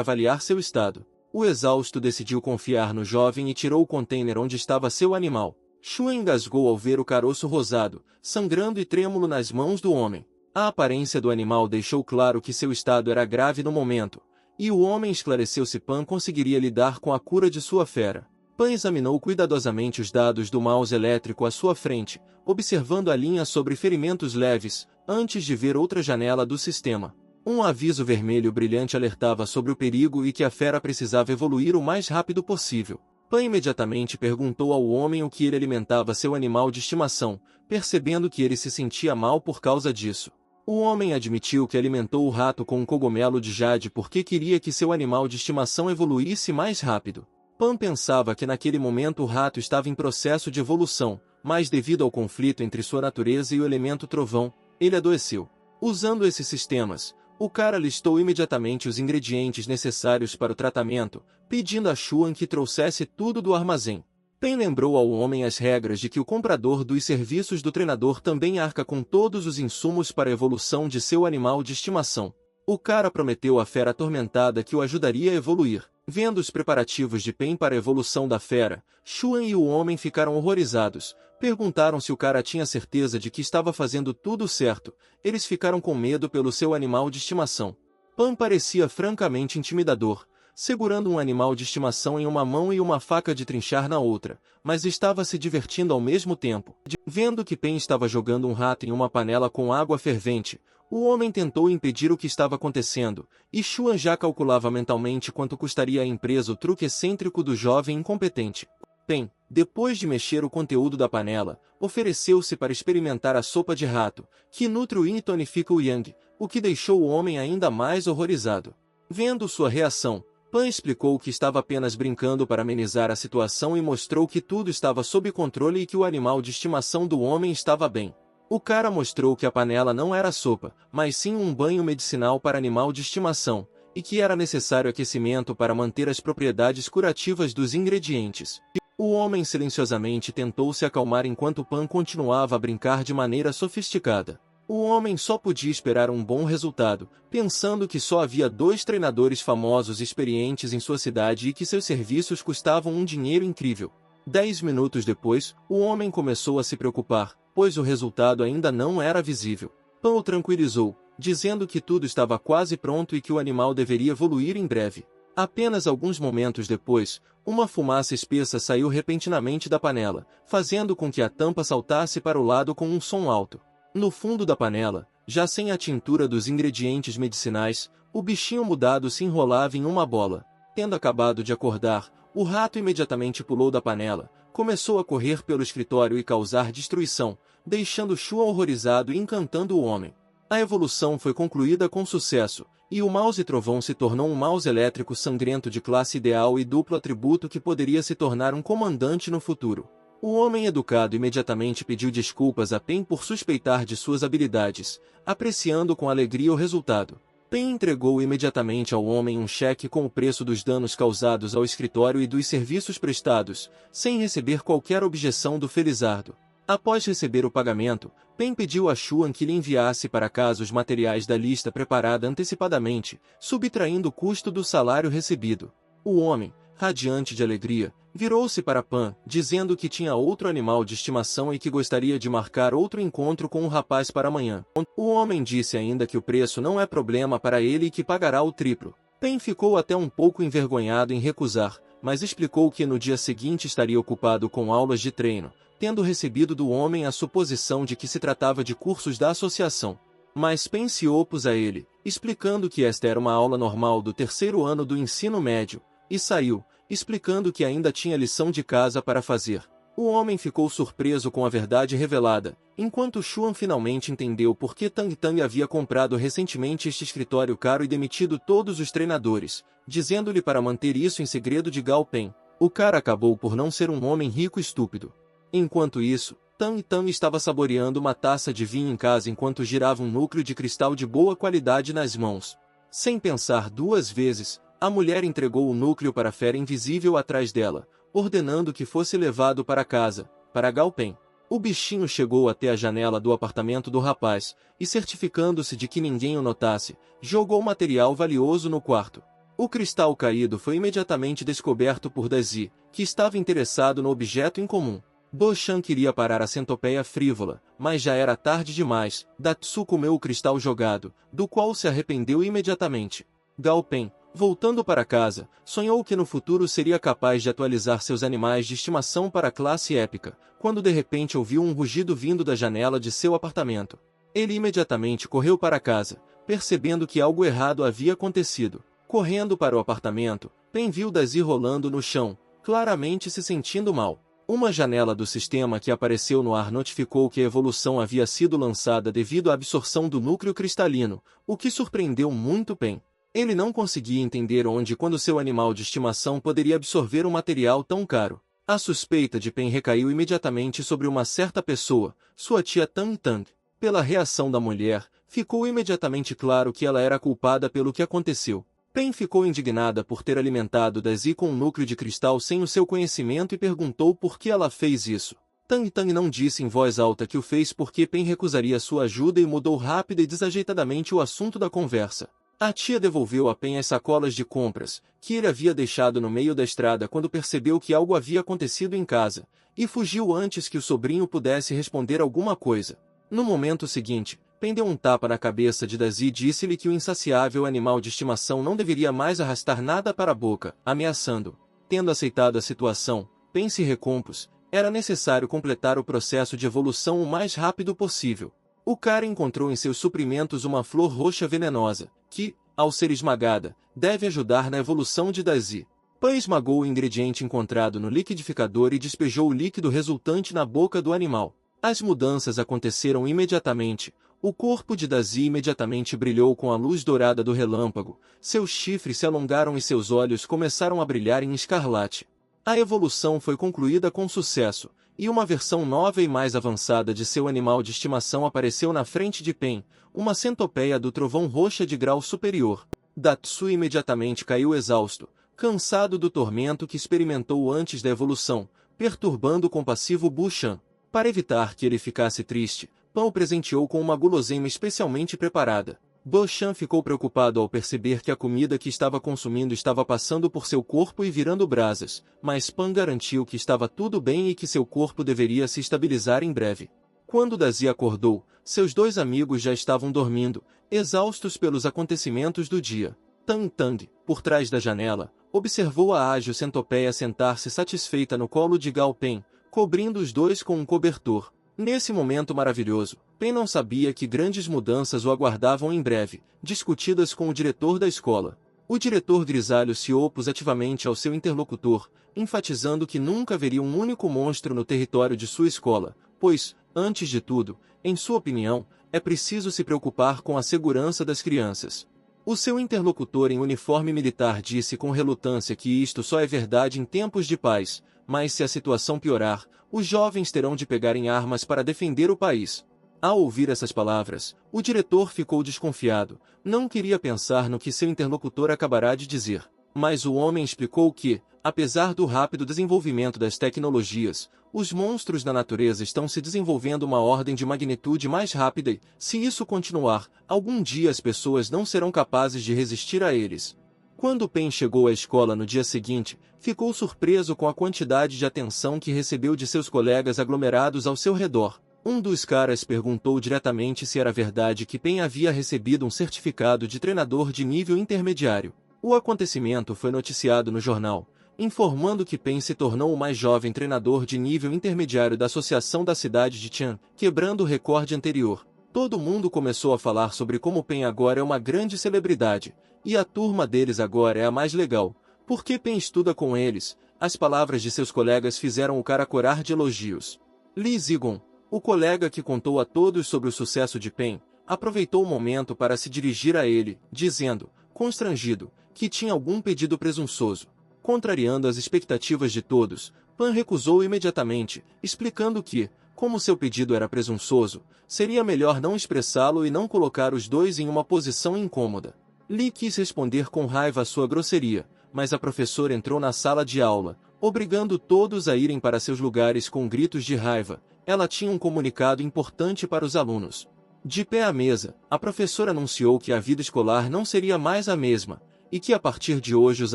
avaliar seu estado. O exausto decidiu confiar no jovem e tirou o container onde estava seu animal. Xuan engasgou ao ver o caroço rosado, sangrando e trêmulo nas mãos do homem. A aparência do animal deixou claro que seu estado era grave no momento, e o homem esclareceu se Pan conseguiria lidar com a cura de sua fera. Pan examinou cuidadosamente os dados do mouse elétrico à sua frente, observando a linha sobre ferimentos leves, antes de ver outra janela do sistema. Um aviso vermelho brilhante alertava sobre o perigo e que a fera precisava evoluir o mais rápido possível. Pan imediatamente perguntou ao homem o que ele alimentava seu animal de estimação, percebendo que ele se sentia mal por causa disso. O homem admitiu que alimentou o rato com um cogumelo de jade porque queria que seu animal de estimação evoluísse mais rápido. Pan pensava que naquele momento o rato estava em processo de evolução, mas devido ao conflito entre sua natureza e o elemento trovão, ele adoeceu. Usando esses sistemas, o cara listou imediatamente os ingredientes necessários para o tratamento, pedindo a Xuan que trouxesse tudo do armazém. Pen lembrou ao homem as regras de que o comprador dos serviços do treinador também arca com todos os insumos para a evolução de seu animal de estimação. O cara prometeu à fera atormentada que o ajudaria a evoluir. Vendo os preparativos de Pen para a evolução da fera, Xuan e o homem ficaram horrorizados. Perguntaram se o cara tinha certeza de que estava fazendo tudo certo. Eles ficaram com medo pelo seu animal de estimação. Pan parecia francamente intimidador, segurando um animal de estimação em uma mão e uma faca de trinchar na outra, mas estava se divertindo ao mesmo tempo. Vendo que Pen estava jogando um rato em uma panela com água fervente, o homem tentou impedir o que estava acontecendo, e Xuan já calculava mentalmente quanto custaria à empresa o truque excêntrico do jovem incompetente. Pen, depois de mexer o conteúdo da panela, ofereceu-se para experimentar a sopa de rato, que nutre o yin e tonifica o yang, o que deixou o homem ainda mais horrorizado. Vendo sua reação, Pan explicou que estava apenas brincando para amenizar a situação e mostrou que tudo estava sob controle e que o animal de estimação do homem estava bem. O cara mostrou que a panela não era sopa, mas sim um banho medicinal para animal de estimação, e que era necessário aquecimento para manter as propriedades curativas dos ingredientes. O homem silenciosamente tentou se acalmar enquanto Pan continuava a brincar de maneira sofisticada. O homem só podia esperar um bom resultado, pensando que só havia 2 treinadores famosos e experientes em sua cidade e que seus serviços custavam um dinheiro incrível. 10 minutos depois, o homem começou a se preocupar, pois o resultado ainda não era visível. Pan o tranquilizou, dizendo que tudo estava quase pronto e que o animal deveria evoluir em breve. Apenas alguns momentos depois, uma fumaça espessa saiu repentinamente da panela, fazendo com que a tampa saltasse para o lado com um som alto. No fundo da panela, já sem a tintura dos ingredientes medicinais, o bichinho mudado se enrolava em uma bola. Tendo acabado de acordar, o rato imediatamente pulou da panela, começou a correr pelo escritório e causar destruição, deixando Xuan horrorizado e encantando o homem. A evolução foi concluída com sucesso, e o mouse trovão se tornou um mouse elétrico sangrento de classe ideal e duplo atributo que poderia se tornar um comandante no futuro. O homem educado imediatamente pediu desculpas a Pen por suspeitar de suas habilidades, apreciando com alegria o resultado. Pen entregou imediatamente ao homem um cheque com o preço dos danos causados ao escritório e dos serviços prestados, sem receber qualquer objeção do felizardo. Após receber o pagamento, Pen pediu a Xuan que lhe enviasse para casa os materiais da lista preparada antecipadamente, subtraindo o custo do salário recebido. O homem, radiante de alegria, virou-se para Pan, dizendo que tinha outro animal de estimação e que gostaria de marcar outro encontro com o rapaz para amanhã. O homem disse ainda que o preço não é problema para ele e que pagará o triplo. Pen ficou até um pouco envergonhado em recusar, mas explicou que no dia seguinte estaria ocupado com aulas de treino, tendo recebido do homem a suposição de que se tratava de cursos da associação. Mas Pen se opôs a ele, explicando que esta era uma aula normal do 3º ano do ensino médio, e saiu, explicando que ainda tinha lição de casa para fazer. O homem ficou surpreso com a verdade revelada, enquanto Xuan finalmente entendeu por que Tang Tang havia comprado recentemente este escritório caro e demitido todos os treinadores, dizendo-lhe para manter isso em segredo de Gao Pen. O cara acabou por não ser um homem rico e estúpido. Enquanto isso, Tan estava saboreando uma taça de vinho em casa enquanto girava um núcleo de cristal de boa qualidade nas mãos. Sem pensar duas vezes, a mulher entregou o núcleo para a fera invisível atrás dela, ordenando que fosse levado para casa, para Gao Pen. O bichinho chegou até a janela do apartamento do rapaz, e certificando-se de que ninguém o notasse, jogou material valioso no quarto. O cristal caído foi imediatamente descoberto por Dazi, que estava interessado no objeto em comum. Bo-chan queria parar a centopeia frívola, mas já era tarde demais. Datsu comeu o cristal jogado, do qual se arrependeu imediatamente. Gao Pen, voltando para casa, sonhou que no futuro seria capaz de atualizar seus animais de estimação para a classe épica, quando de repente ouviu um rugido vindo da janela de seu apartamento. Ele imediatamente correu para casa, percebendo que algo errado havia acontecido. Correndo para o apartamento, Pen viu Dazi rolando no chão, claramente se sentindo mal. Uma janela do sistema que apareceu no ar notificou que a evolução havia sido lançada devido à absorção do núcleo cristalino, o que surpreendeu muito Pen. Ele não conseguia entender onde e quando seu animal de estimação poderia absorver um material tão caro. A suspeita de Pen recaiu imediatamente sobre uma certa pessoa, sua tia Tang. Pela reação da mulher, ficou imediatamente claro que ela era culpada pelo que aconteceu. Pen ficou indignada por ter alimentado Dazi com um núcleo de cristal sem o seu conhecimento e perguntou por que ela fez isso. Tang não disse em voz alta que o fez porque Pen recusaria sua ajuda e mudou rápida e desajeitadamente o assunto da conversa. A tia devolveu a Pen as sacolas de compras, que ele havia deixado no meio da estrada quando percebeu que algo havia acontecido em casa, e fugiu antes que o sobrinho pudesse responder alguma coisa. No momento seguinte, Pen deu um tapa na cabeça de Dazi e disse-lhe que o insaciável animal de estimação não deveria mais arrastar nada para a boca, ameaçando. Tendo aceitado a situação, Pen se recompôs. Era necessário completar o processo de evolução o mais rápido possível. O cara encontrou em seus suprimentos uma flor roxa venenosa, que, ao ser esmagada, deve ajudar na evolução de Dazi. Pan esmagou o ingrediente encontrado no liquidificador e despejou o líquido resultante na boca do animal. As mudanças aconteceram imediatamente. O corpo de Dazi imediatamente brilhou com a luz dourada do relâmpago, seus chifres se alongaram e seus olhos começaram a brilhar em escarlate. A evolução foi concluída com sucesso, e uma versão nova e mais avançada de seu animal de estimação apareceu na frente de Pen, uma centopeia do trovão roxa de grau superior. Datsu imediatamente caiu exausto, cansado do tormento que experimentou antes da evolução, perturbando o compassivo Bo-chan. Para evitar que ele ficasse triste, Pan o presenteou com uma guloseima especialmente preparada. Bo-chan ficou preocupado ao perceber que a comida que estava consumindo estava passando por seu corpo e virando brasas, mas Pan garantiu que estava tudo bem e que seu corpo deveria se estabilizar em breve. Quando Dazi acordou, seus dois amigos já estavam dormindo, exaustos pelos acontecimentos do dia. Tang, por trás da janela, observou a ágil centopeia sentar-se satisfeita no colo de Gao Pen, cobrindo os dois com um cobertor. Nesse momento maravilhoso, Pen não sabia que grandes mudanças o aguardavam em breve, discutidas com o diretor da escola. O diretor grisalho se opôs ativamente ao seu interlocutor, enfatizando que nunca haveria um único monstro no território de sua escola, pois, antes de tudo, em sua opinião, é preciso se preocupar com a segurança das crianças. O seu interlocutor em uniforme militar disse com relutância que isto só é verdade em tempos de paz, mas se a situação piorar, os jovens terão de pegar em armas para defender o país. Ao ouvir essas palavras, o diretor ficou desconfiado, não queria pensar no que seu interlocutor acabará de dizer. Mas o homem explicou que, apesar do rápido desenvolvimento das tecnologias, os monstros da natureza estão se desenvolvendo uma ordem de magnitude mais rápida e, se isso continuar, algum dia as pessoas não serão capazes de resistir a eles. Quando Pen chegou à escola no dia seguinte, ficou surpreso com a quantidade de atenção que recebeu de seus colegas aglomerados ao seu redor. Um dos caras perguntou diretamente se era verdade que Pen havia recebido um certificado de treinador de nível intermediário. O acontecimento foi noticiado no jornal, informando que Pen se tornou o mais jovem treinador de nível intermediário da Associação da Cidade de Tian, quebrando o recorde anterior. Todo mundo começou a falar sobre como Pen agora é uma grande celebridade, e a turma deles agora é a mais legal, porque Pen estuda com eles. As palavras de seus colegas fizeram o cara corar de elogios. Li Zigon, o colega que contou a todos sobre o sucesso de Pen, aproveitou o momento para se dirigir a ele, dizendo, constrangido, que tinha algum pedido presunçoso. Contrariando as expectativas de todos, Pan recusou imediatamente, explicando que, como seu pedido era presunçoso, seria melhor não expressá-lo e não colocar os dois em uma posição incômoda. Lee quis responder com raiva à sua grosseria, mas a professora entrou na sala de aula, obrigando todos a irem para seus lugares com gritos de raiva. Ela tinha um comunicado importante para os alunos. De pé à mesa, a professora anunciou que a vida escolar não seria mais a mesma, e que a partir de hoje os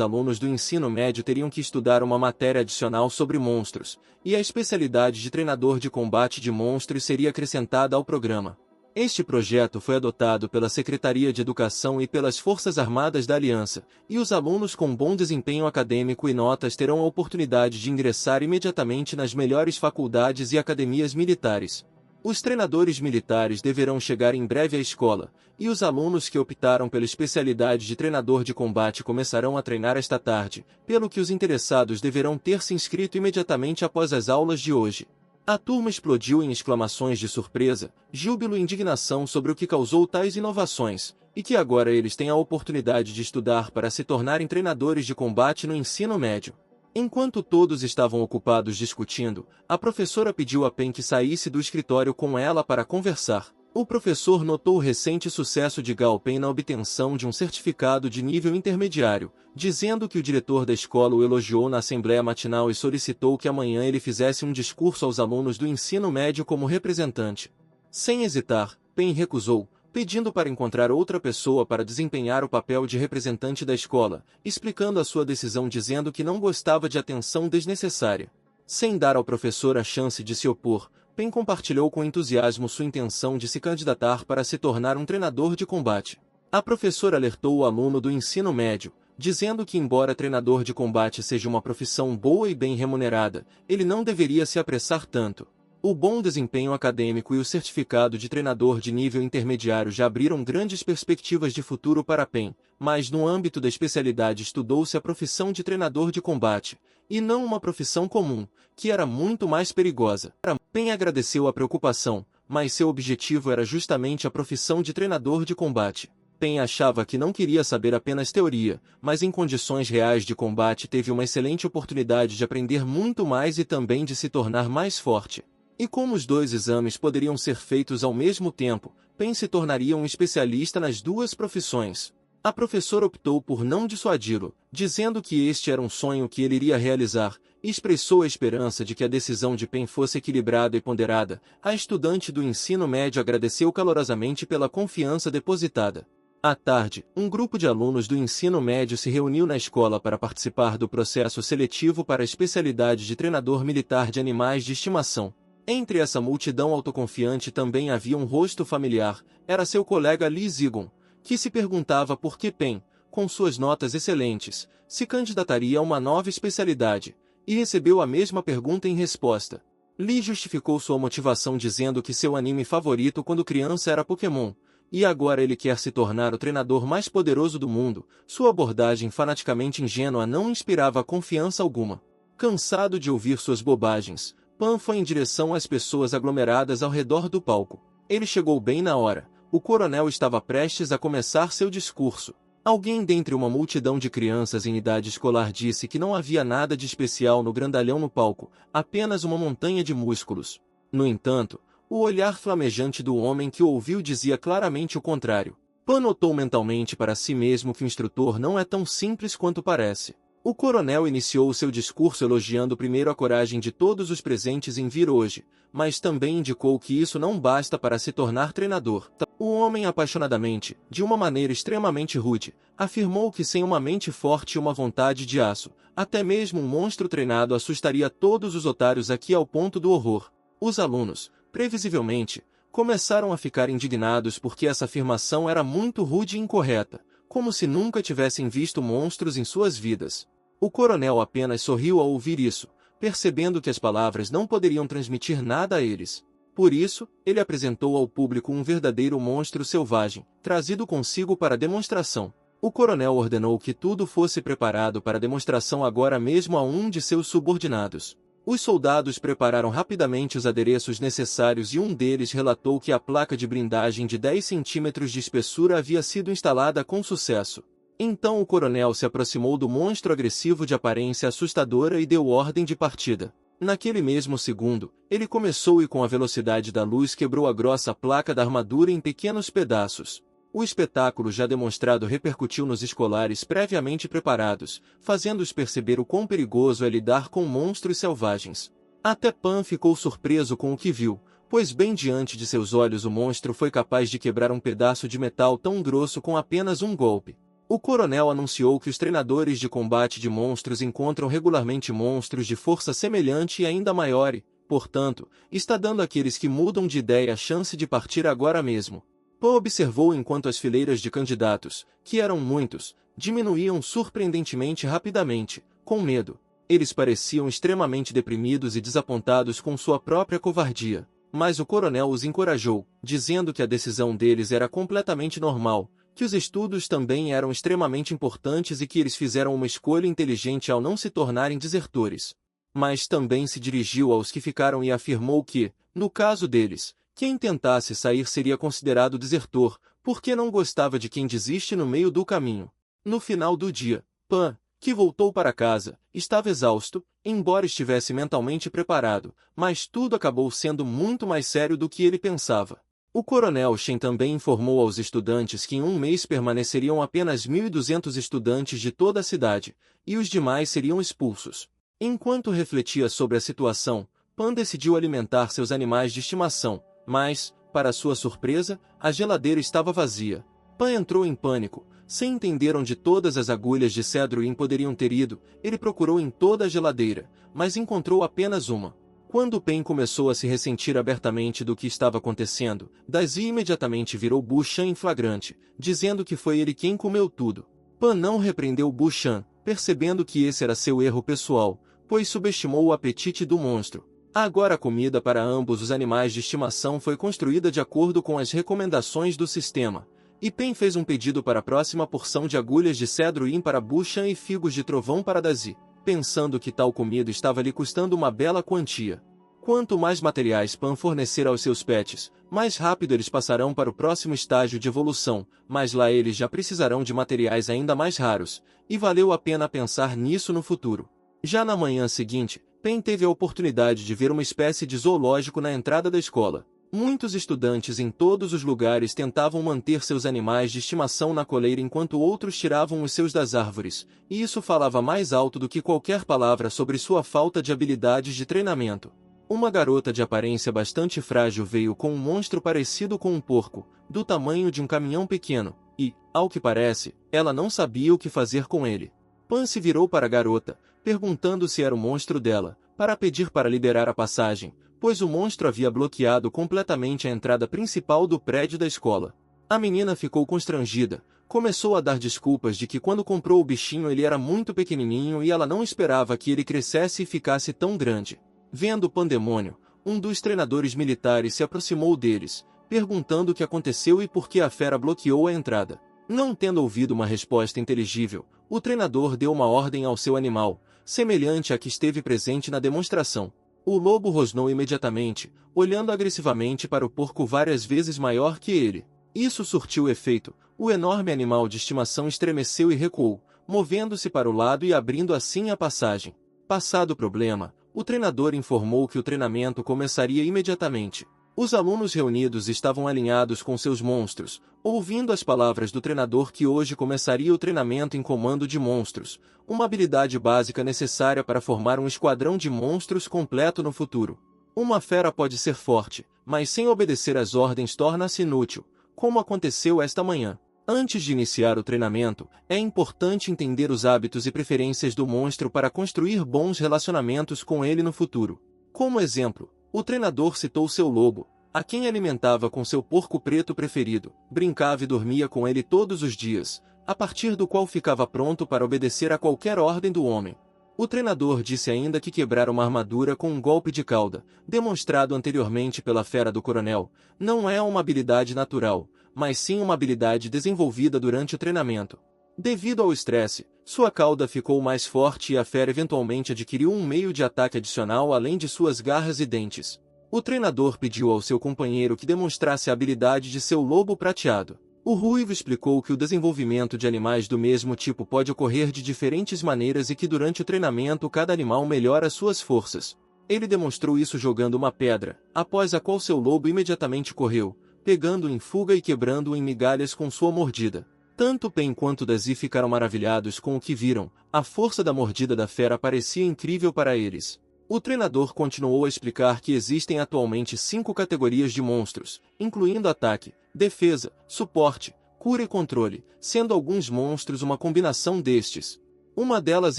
alunos do ensino médio teriam que estudar uma matéria adicional sobre monstros, e a especialidade de treinador de combate de monstros seria acrescentada ao programa. Este projeto foi adotado pela Secretaria de Educação e pelas Forças Armadas da Aliança, e os alunos com bom desempenho acadêmico e notas terão a oportunidade de ingressar imediatamente nas melhores faculdades e academias militares. Os treinadores militares deverão chegar em breve à escola, e os alunos que optaram pela especialidade de treinador de combate começarão a treinar esta tarde, pelo que os interessados deverão ter se inscrito imediatamente após as aulas de hoje. A turma explodiu em exclamações de surpresa, júbilo e indignação sobre o que causou tais inovações, e que agora eles têm a oportunidade de estudar para se tornarem treinadores de combate no ensino médio. Enquanto todos estavam ocupados discutindo, a professora pediu a Pen que saísse do escritório com ela para conversar. O professor notou o recente sucesso de Gao Pen na obtenção de um certificado de nível intermediário, dizendo que o diretor da escola o elogiou na assembleia matinal e solicitou que amanhã ele fizesse um discurso aos alunos do ensino médio como representante. Sem hesitar, Pen recusou, pedindo para encontrar outra pessoa para desempenhar o papel de representante da escola, explicando a sua decisão dizendo que não gostava de atenção desnecessária. Sem dar ao professor a chance de se opor, Pen compartilhou com entusiasmo sua intenção de se candidatar para se tornar um treinador de combate. A professora alertou o aluno do ensino médio, dizendo que embora treinador de combate seja uma profissão boa e bem remunerada, ele não deveria se apressar tanto. O bom desempenho acadêmico e o certificado de treinador de nível intermediário já abriram grandes perspectivas de futuro para Pen, mas no âmbito da especialidade estudou-se a profissão de treinador de combate, e não uma profissão comum, que era muito mais perigosa. Pen agradeceu a preocupação, mas seu objetivo era justamente a profissão de treinador de combate. Pen achava que não queria saber apenas teoria, mas em condições reais de combate teve uma excelente oportunidade de aprender muito mais e também de se tornar mais forte. E como os dois exames poderiam ser feitos ao mesmo tempo, Pen se tornaria um especialista nas duas profissões. A professora optou por não dissuadi-lo, dizendo que este era um sonho que ele iria realizar, e expressou a esperança de que a decisão de Pen fosse equilibrada e ponderada. A estudante do ensino médio agradeceu calorosamente pela confiança depositada. À tarde, um grupo de alunos do ensino médio se reuniu na escola para participar do processo seletivo para a especialidade de treinador militar de animais de estimação. Entre essa multidão autoconfiante também havia um rosto familiar, era seu colega Lee Zigon, que se perguntava por que Pen, com suas notas excelentes, se candidataria a uma nova especialidade, e recebeu a mesma pergunta em resposta. Lee justificou sua motivação dizendo que seu anime favorito quando criança era Pokémon, e agora ele quer se tornar o treinador mais poderoso do mundo. Sua abordagem fanaticamente ingênua não inspirava confiança alguma. Cansado de ouvir suas bobagens, Pan foi em direção às pessoas aglomeradas ao redor do palco. Ele chegou bem na hora. O coronel estava prestes a começar seu discurso. Alguém dentre uma multidão de crianças em idade escolar disse que não havia nada de especial no grandalhão no palco, apenas uma montanha de músculos. No entanto, o olhar flamejante do homem que o ouviu dizia claramente o contrário. Pan notou mentalmente para si mesmo que o instrutor não é tão simples quanto parece. O coronel iniciou seu discurso elogiando primeiro a coragem de todos os presentes em vir hoje, mas também indicou que isso não basta para se tornar treinador. O homem apaixonadamente, de uma maneira extremamente rude, afirmou que sem uma mente forte e uma vontade de aço, até mesmo um monstro treinado assustaria todos os otários aqui ao ponto do horror. Os alunos, previsivelmente, começaram a ficar indignados porque essa afirmação era muito rude e incorreta, como se nunca tivessem visto monstros em suas vidas. O coronel apenas sorriu ao ouvir isso, percebendo que as palavras não poderiam transmitir nada a eles. Por isso, ele apresentou ao público um verdadeiro monstro selvagem, trazido consigo para demonstração. O coronel ordenou que tudo fosse preparado para demonstração agora mesmo a um de seus subordinados. Os soldados prepararam rapidamente os adereços necessários e um deles relatou que a placa de blindagem de 10 centímetros de espessura havia sido instalada com sucesso. Então o coronel se aproximou do monstro agressivo de aparência assustadora e deu ordem de partida. Naquele mesmo segundo, ele começou e com a velocidade da luz quebrou a grossa placa da armadura em pequenos pedaços. O espetáculo já demonstrado repercutiu nos escolares previamente preparados, fazendo-os perceber o quão perigoso é lidar com monstros selvagens. Até Pan ficou surpreso com o que viu, pois bem diante de seus olhos o monstro foi capaz de quebrar um pedaço de metal tão grosso com apenas um golpe. O coronel anunciou que os treinadores de combate de monstros encontram regularmente monstros de força semelhante e ainda maior e, portanto, está dando àqueles que mudam de ideia a chance de partir agora mesmo. Poe observou enquanto as fileiras de candidatos, que eram muitos, diminuíam surpreendentemente rapidamente, com medo. Eles pareciam extremamente deprimidos e desapontados com sua própria covardia. Mas o coronel os encorajou, dizendo que a decisão deles era completamente normal, que os estudos também eram extremamente importantes e que eles fizeram uma escolha inteligente ao não se tornarem desertores. Mas também se dirigiu aos que ficaram e afirmou que, no caso deles, quem tentasse sair seria considerado desertor, porque não gostava de quem desiste no meio do caminho. No final do dia, Pan, que voltou para casa, estava exausto, embora estivesse mentalmente preparado, mas tudo acabou sendo muito mais sério do que ele pensava. O coronel Shen também informou aos estudantes que em um mês permaneceriam apenas 1.200 estudantes de toda a cidade, e os demais seriam expulsos. Enquanto refletia sobre a situação, Pan decidiu alimentar seus animais de estimação, mas, para sua surpresa, a geladeira estava vazia. Pan entrou em pânico. Sem entender onde todas as agulhas de cedro poderiam ter ido, ele procurou em toda a geladeira, mas encontrou apenas uma. Quando Pen começou a se ressentir abertamente do que estava acontecendo, Daisy imediatamente virou Bushan em flagrante, dizendo que foi ele quem comeu tudo. Pan não repreendeu Bushan, percebendo que esse era seu erro pessoal, pois subestimou o apetite do monstro. Agora a comida para ambos os animais de estimação foi construída de acordo com as recomendações do sistema, e Pen fez um pedido para a próxima porção de agulhas de cedro para Bushan e figos de trovão para Daisy, pensando que tal comida estava lhe custando uma bela quantia. Quanto mais materiais Pan fornecer aos seus pets, mais rápido eles passarão para o próximo estágio de evolução, mas lá eles já precisarão de materiais ainda mais raros, e valeu a pena pensar nisso no futuro. Já na manhã seguinte, Pen teve a oportunidade de ver uma espécie de zoológico na entrada da escola. Muitos estudantes em todos os lugares tentavam manter seus animais de estimação na coleira enquanto outros tiravam os seus das árvores, e isso falava mais alto do que qualquer palavra sobre sua falta de habilidades de treinamento. Uma garota de aparência bastante frágil veio com um monstro parecido com um porco, do tamanho de um caminhão pequeno, e, ao que parece, ela não sabia o que fazer com ele. Pan se virou para a garota, perguntando se era o monstro dela, para pedir para liberar a passagem, pois o monstro havia bloqueado completamente a entrada principal do prédio da escola. A menina ficou constrangida, começou a dar desculpas de que quando comprou o bichinho ele era muito pequenininho e ela não esperava que ele crescesse e ficasse tão grande. Vendo o pandemônio, um dos treinadores militares se aproximou deles, perguntando o que aconteceu e por que a fera bloqueou a entrada. Não tendo ouvido uma resposta inteligível, o treinador deu uma ordem ao seu animal, semelhante à que esteve presente na demonstração. O lobo rosnou imediatamente, olhando agressivamente para o porco várias vezes maior que ele. Isso surtiu efeito, o enorme animal de estimação estremeceu e recuou, movendo-se para o lado e abrindo assim a passagem. Passado o problema, o treinador informou que o treinamento começaria imediatamente. Os alunos reunidos estavam alinhados com seus monstros, ouvindo as palavras do treinador que hoje começaria o treinamento em comando de monstros, uma habilidade básica necessária para formar um esquadrão de monstros completo no futuro. Uma fera pode ser forte, mas sem obedecer às ordens torna-se inútil, como aconteceu esta manhã. Antes de iniciar o treinamento, é importante entender os hábitos e preferências do monstro para construir bons relacionamentos com ele no futuro. Como exemplo, o treinador citou seu lobo, a quem alimentava com seu porco preto preferido, brincava e dormia com ele todos os dias, a partir do qual ficava pronto para obedecer a qualquer ordem do homem. O treinador disse ainda que quebrar uma armadura com um golpe de cauda, demonstrado anteriormente pela fera do coronel, não é uma habilidade natural, mas sim uma habilidade desenvolvida durante o treinamento. Devido ao estresse, sua cauda ficou mais forte e a fera eventualmente adquiriu um meio de ataque adicional além de suas garras e dentes. O treinador pediu ao seu companheiro que demonstrasse a habilidade de seu lobo prateado. O ruivo explicou que o desenvolvimento de animais do mesmo tipo pode ocorrer de diferentes maneiras e que durante o treinamento cada animal melhora suas forças. Ele demonstrou isso jogando uma pedra, após a qual seu lobo imediatamente correu, pegando-o em fuga e quebrando-o em migalhas com sua mordida. Tanto Pen quanto Daisy ficaram maravilhados com o que viram, a força da mordida da fera parecia incrível para eles. O treinador continuou a explicar que existem atualmente 5 categorias de monstros, incluindo ataque, defesa, suporte, cura e controle, sendo alguns monstros uma combinação destes. Uma delas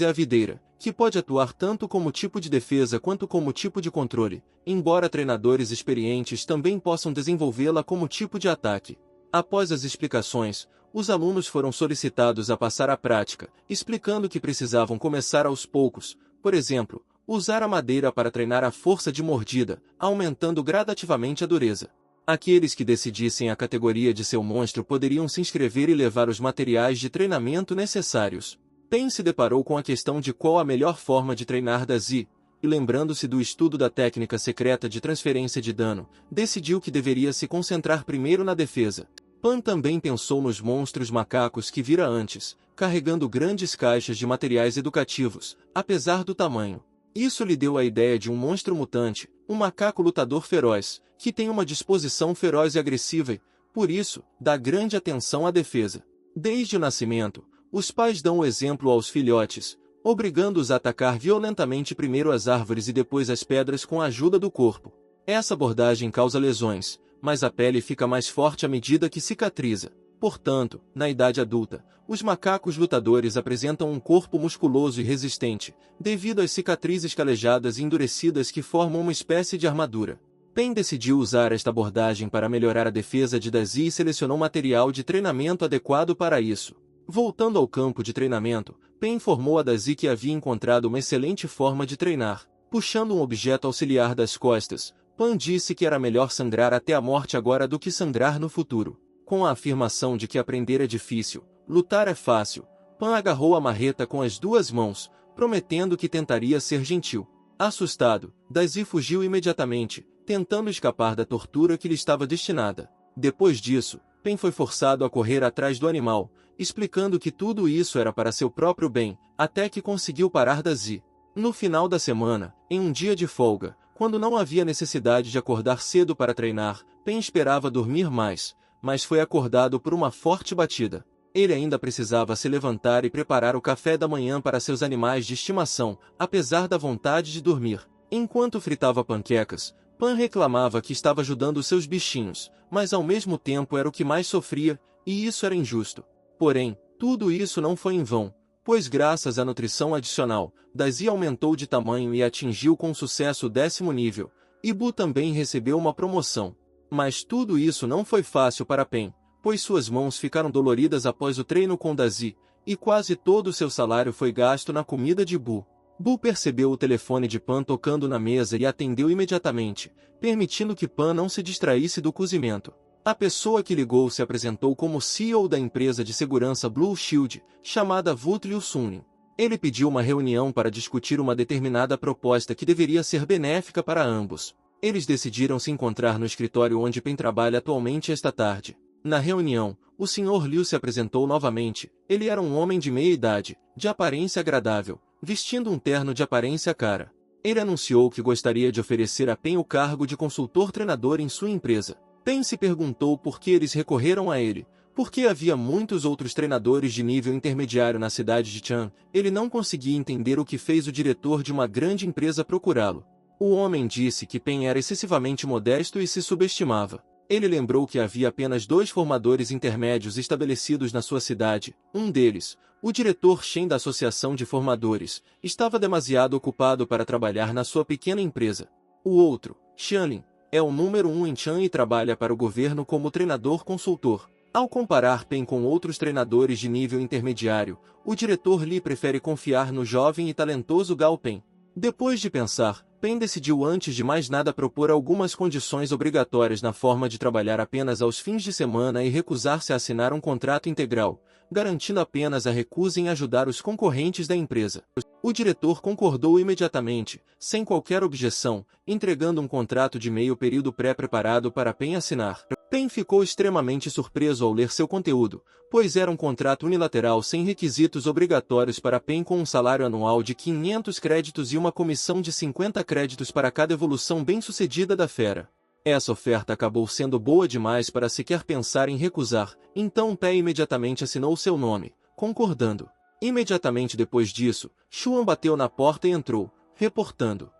é a videira, que pode atuar tanto como tipo de defesa quanto como tipo de controle, embora treinadores experientes também possam desenvolvê-la como tipo de ataque. Após as explicações, os alunos foram solicitados a passar à prática, explicando que precisavam começar aos poucos, por exemplo, usar a madeira para treinar a força de mordida, aumentando gradativamente a dureza. Aqueles que decidissem a categoria de seu monstro poderiam se inscrever e levar os materiais de treinamento necessários. Pen se deparou com a questão de qual a melhor forma de treinar Daisy, e lembrando-se do estudo da técnica secreta de transferência de dano, decidiu que deveria se concentrar primeiro na defesa. Pan também pensou nos monstros macacos que vira antes, carregando grandes caixas de materiais educativos, apesar do tamanho. Isso lhe deu a ideia de um monstro mutante, um macaco lutador feroz, que tem uma disposição feroz e agressiva e, por isso, dá grande atenção à defesa. Desde o nascimento, os pais dão o exemplo aos filhotes, obrigando-os a atacar violentamente primeiro as árvores e depois as pedras com a ajuda do corpo. Essa abordagem causa lesões, mas a pele fica mais forte à medida que cicatriza. Portanto, na idade adulta, os macacos lutadores apresentam um corpo musculoso e resistente, devido às cicatrizes calejadas e endurecidas que formam uma espécie de armadura. Pen decidiu usar esta abordagem para melhorar a defesa de Daisy e selecionou material de treinamento adequado para isso. Voltando ao campo de treinamento, Pen informou a Daisy que havia encontrado uma excelente forma de treinar. Puxando um objeto auxiliar das costas, Pan disse que era melhor sangrar até a morte agora do que sangrar no futuro. Com a afirmação de que aprender é difícil, lutar é fácil, Pan agarrou a marreta com as 2 mãos, prometendo que tentaria ser gentil. Assustado, Daisy fugiu imediatamente, tentando escapar da tortura que lhe estava destinada. Depois disso, Pen foi forçado a correr atrás do animal, explicando que tudo isso era para seu próprio bem, até que conseguiu parar Daisy. No final da semana, em um dia de folga, quando não havia necessidade de acordar cedo para treinar, Pen esperava dormir mais, mas foi acordado por uma forte batida. Ele ainda precisava se levantar e preparar o café da manhã para seus animais de estimação, apesar da vontade de dormir. Enquanto fritava panquecas, Pan reclamava que estava ajudando seus bichinhos, mas ao mesmo tempo era o que mais sofria, e isso era injusto. Porém, tudo isso não foi em vão, pois graças à nutrição adicional, Daisy aumentou de tamanho e atingiu com sucesso o 10º nível, e Bu também recebeu uma promoção. Mas tudo isso não foi fácil para Pen, pois suas mãos ficaram doloridas após o treino com Daisy, e quase todo o seu salário foi gasto na comida de Bu. Bu percebeu o telefone de Pan tocando na mesa e atendeu imediatamente, permitindo que Pan não se distraísse do cozimento. A pessoa que ligou se apresentou como CEO da empresa de segurança Blue Shield, chamada Vut Liu Sun. Ele pediu uma reunião para discutir uma determinada proposta que deveria ser benéfica para ambos. Eles decidiram se encontrar no escritório onde Pen trabalha atualmente esta tarde. Na reunião, o Sr. Liu se apresentou novamente. Ele era um homem de meia idade, de aparência agradável, vestindo um terno de aparência cara. Ele anunciou que gostaria de oferecer a Pen o cargo de consultor-treinador em sua empresa. Pen se perguntou por que eles recorreram a ele, porque havia muitos outros treinadores de nível intermediário na cidade de Chan. Ele não conseguia entender o que fez o diretor de uma grande empresa procurá-lo. O homem disse que Pen era excessivamente modesto e se subestimava. Ele lembrou que havia apenas 2 formadores intermédios estabelecidos na sua cidade. Um deles, o diretor Shen da Associação de Formadores, estava demasiado ocupado para trabalhar na sua pequena empresa. O outro, Xianlin, é o número 1 em Chan e trabalha para o governo como treinador-consultor. Ao comparar Pen com outros treinadores de nível intermediário, o diretor Li prefere confiar no jovem e talentoso Gao Pen. Depois de pensar, Pen decidiu antes de mais nada propor algumas condições obrigatórias na forma de trabalhar apenas aos fins de semana e recusar-se a assinar um contrato integral, garantindo apenas a recusa em ajudar os concorrentes da empresa. O diretor concordou imediatamente, sem qualquer objeção, entregando um contrato de meio período pré-preparado para Pen assinar. Pen ficou extremamente surpreso ao ler seu conteúdo, pois era um contrato unilateral sem requisitos obrigatórios para Pen, com um salário anual de 500 créditos e uma comissão de 50 créditos para cada evolução bem-sucedida da fera. Essa oferta acabou sendo boa demais para sequer pensar em recusar, então Pen imediatamente assinou seu nome, concordando. Imediatamente depois disso, Xuan bateu na porta e entrou, reportando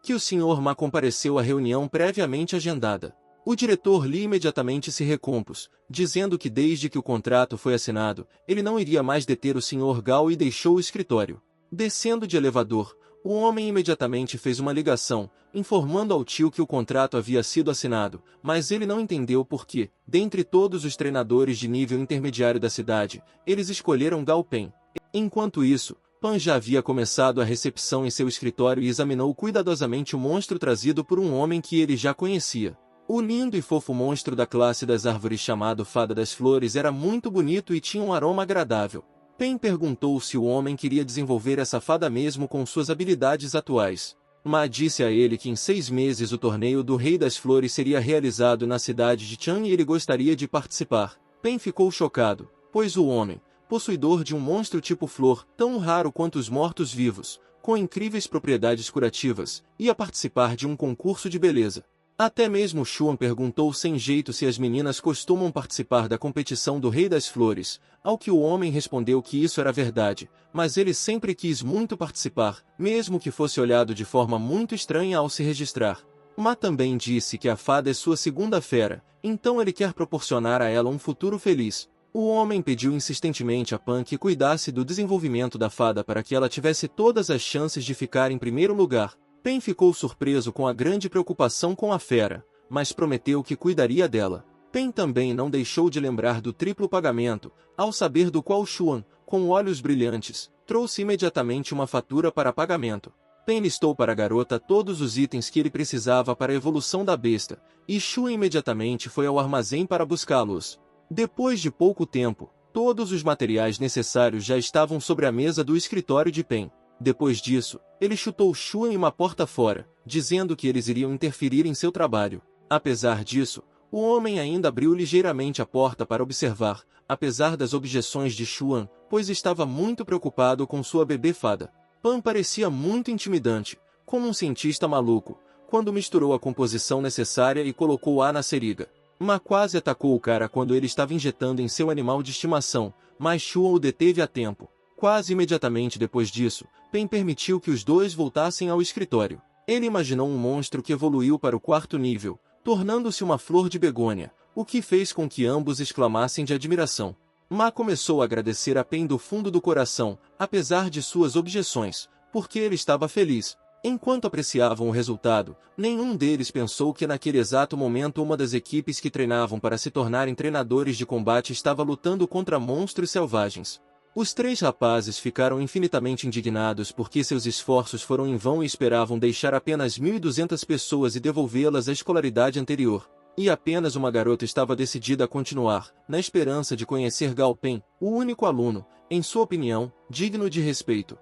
que o Sr. Ma compareceu à reunião previamente agendada. O diretor Li imediatamente se recompôs, dizendo que desde que o contrato foi assinado, ele não iria mais deter o Sr. Gao e deixou o escritório. Descendo de elevador, o homem imediatamente fez uma ligação, informando ao tio que o contrato havia sido assinado, mas ele não entendeu por que, dentre todos os treinadores de nível intermediário da cidade, eles escolheram Gao Pen. Enquanto isso, Pan já havia começado a recepção em seu escritório e examinou cuidadosamente o monstro trazido por um homem que ele já conhecia. O lindo e fofo monstro da classe das árvores chamado Fada das Flores era muito bonito e tinha um aroma agradável. Pen perguntou se o homem queria desenvolver essa fada mesmo com suas habilidades atuais. Ma disse a ele que em 6 meses o torneio do Rei das Flores seria realizado na cidade de Chang e ele gostaria de participar. Pen ficou chocado, pois o homem, possuidor de um monstro tipo flor, tão raro quanto os mortos-vivos, com incríveis propriedades curativas, ia participar de um concurso de beleza. Até mesmo Xuan perguntou sem jeito se as meninas costumam participar da competição do Rei das Flores, ao que o homem respondeu que isso era verdade, mas ele sempre quis muito participar, mesmo que fosse olhado de forma muito estranha ao se registrar. Ma também disse que a fada é sua segunda fera, então ele quer proporcionar a ela um futuro feliz. O homem pediu insistentemente a Pan que cuidasse do desenvolvimento da fada para que ela tivesse todas as chances de ficar em primeiro lugar. Pen ficou surpreso com a grande preocupação com a fera, mas prometeu que cuidaria dela. Pen também não deixou de lembrar do triplo pagamento, ao saber do qual Xuan, com olhos brilhantes, trouxe imediatamente uma fatura para pagamento. Pen listou para a garota todos os itens que ele precisava para a evolução da besta, e Xuan imediatamente foi ao armazém para buscá-los. Depois de pouco tempo, todos os materiais necessários já estavam sobre a mesa do escritório de Pen. Depois disso, ele chutou Xuan em uma porta fora, dizendo que eles iriam interferir em seu trabalho. Apesar disso, o homem ainda abriu ligeiramente a porta para observar, apesar das objeções de Xuan, pois estava muito preocupado com sua bebê fada. Pan parecia muito intimidante, como um cientista maluco, quando misturou a composição necessária e colocou A na seriga. Ma quase atacou o cara quando ele estava injetando em seu animal de estimação, mas Xuan o deteve a tempo. Quase imediatamente depois disso, Pen permitiu que os dois voltassem ao escritório. Ele imaginou um monstro que evoluiu para o 4º nível, tornando-se uma flor de begônia, o que fez com que ambos exclamassem de admiração. Ma começou a agradecer a Pen do fundo do coração, apesar de suas objeções, porque ele estava feliz. Enquanto apreciavam o resultado, nenhum deles pensou que naquele exato momento uma das equipes que treinavam para se tornarem treinadores de combate estava lutando contra monstros selvagens. Os 3 rapazes ficaram infinitamente indignados porque seus esforços foram em vão e esperavam deixar apenas 1.200 pessoas e devolvê-las à escolaridade anterior. E apenas uma garota estava decidida a continuar, na esperança de conhecer Gao Pen, o único aluno, em sua opinião, digno de respeito.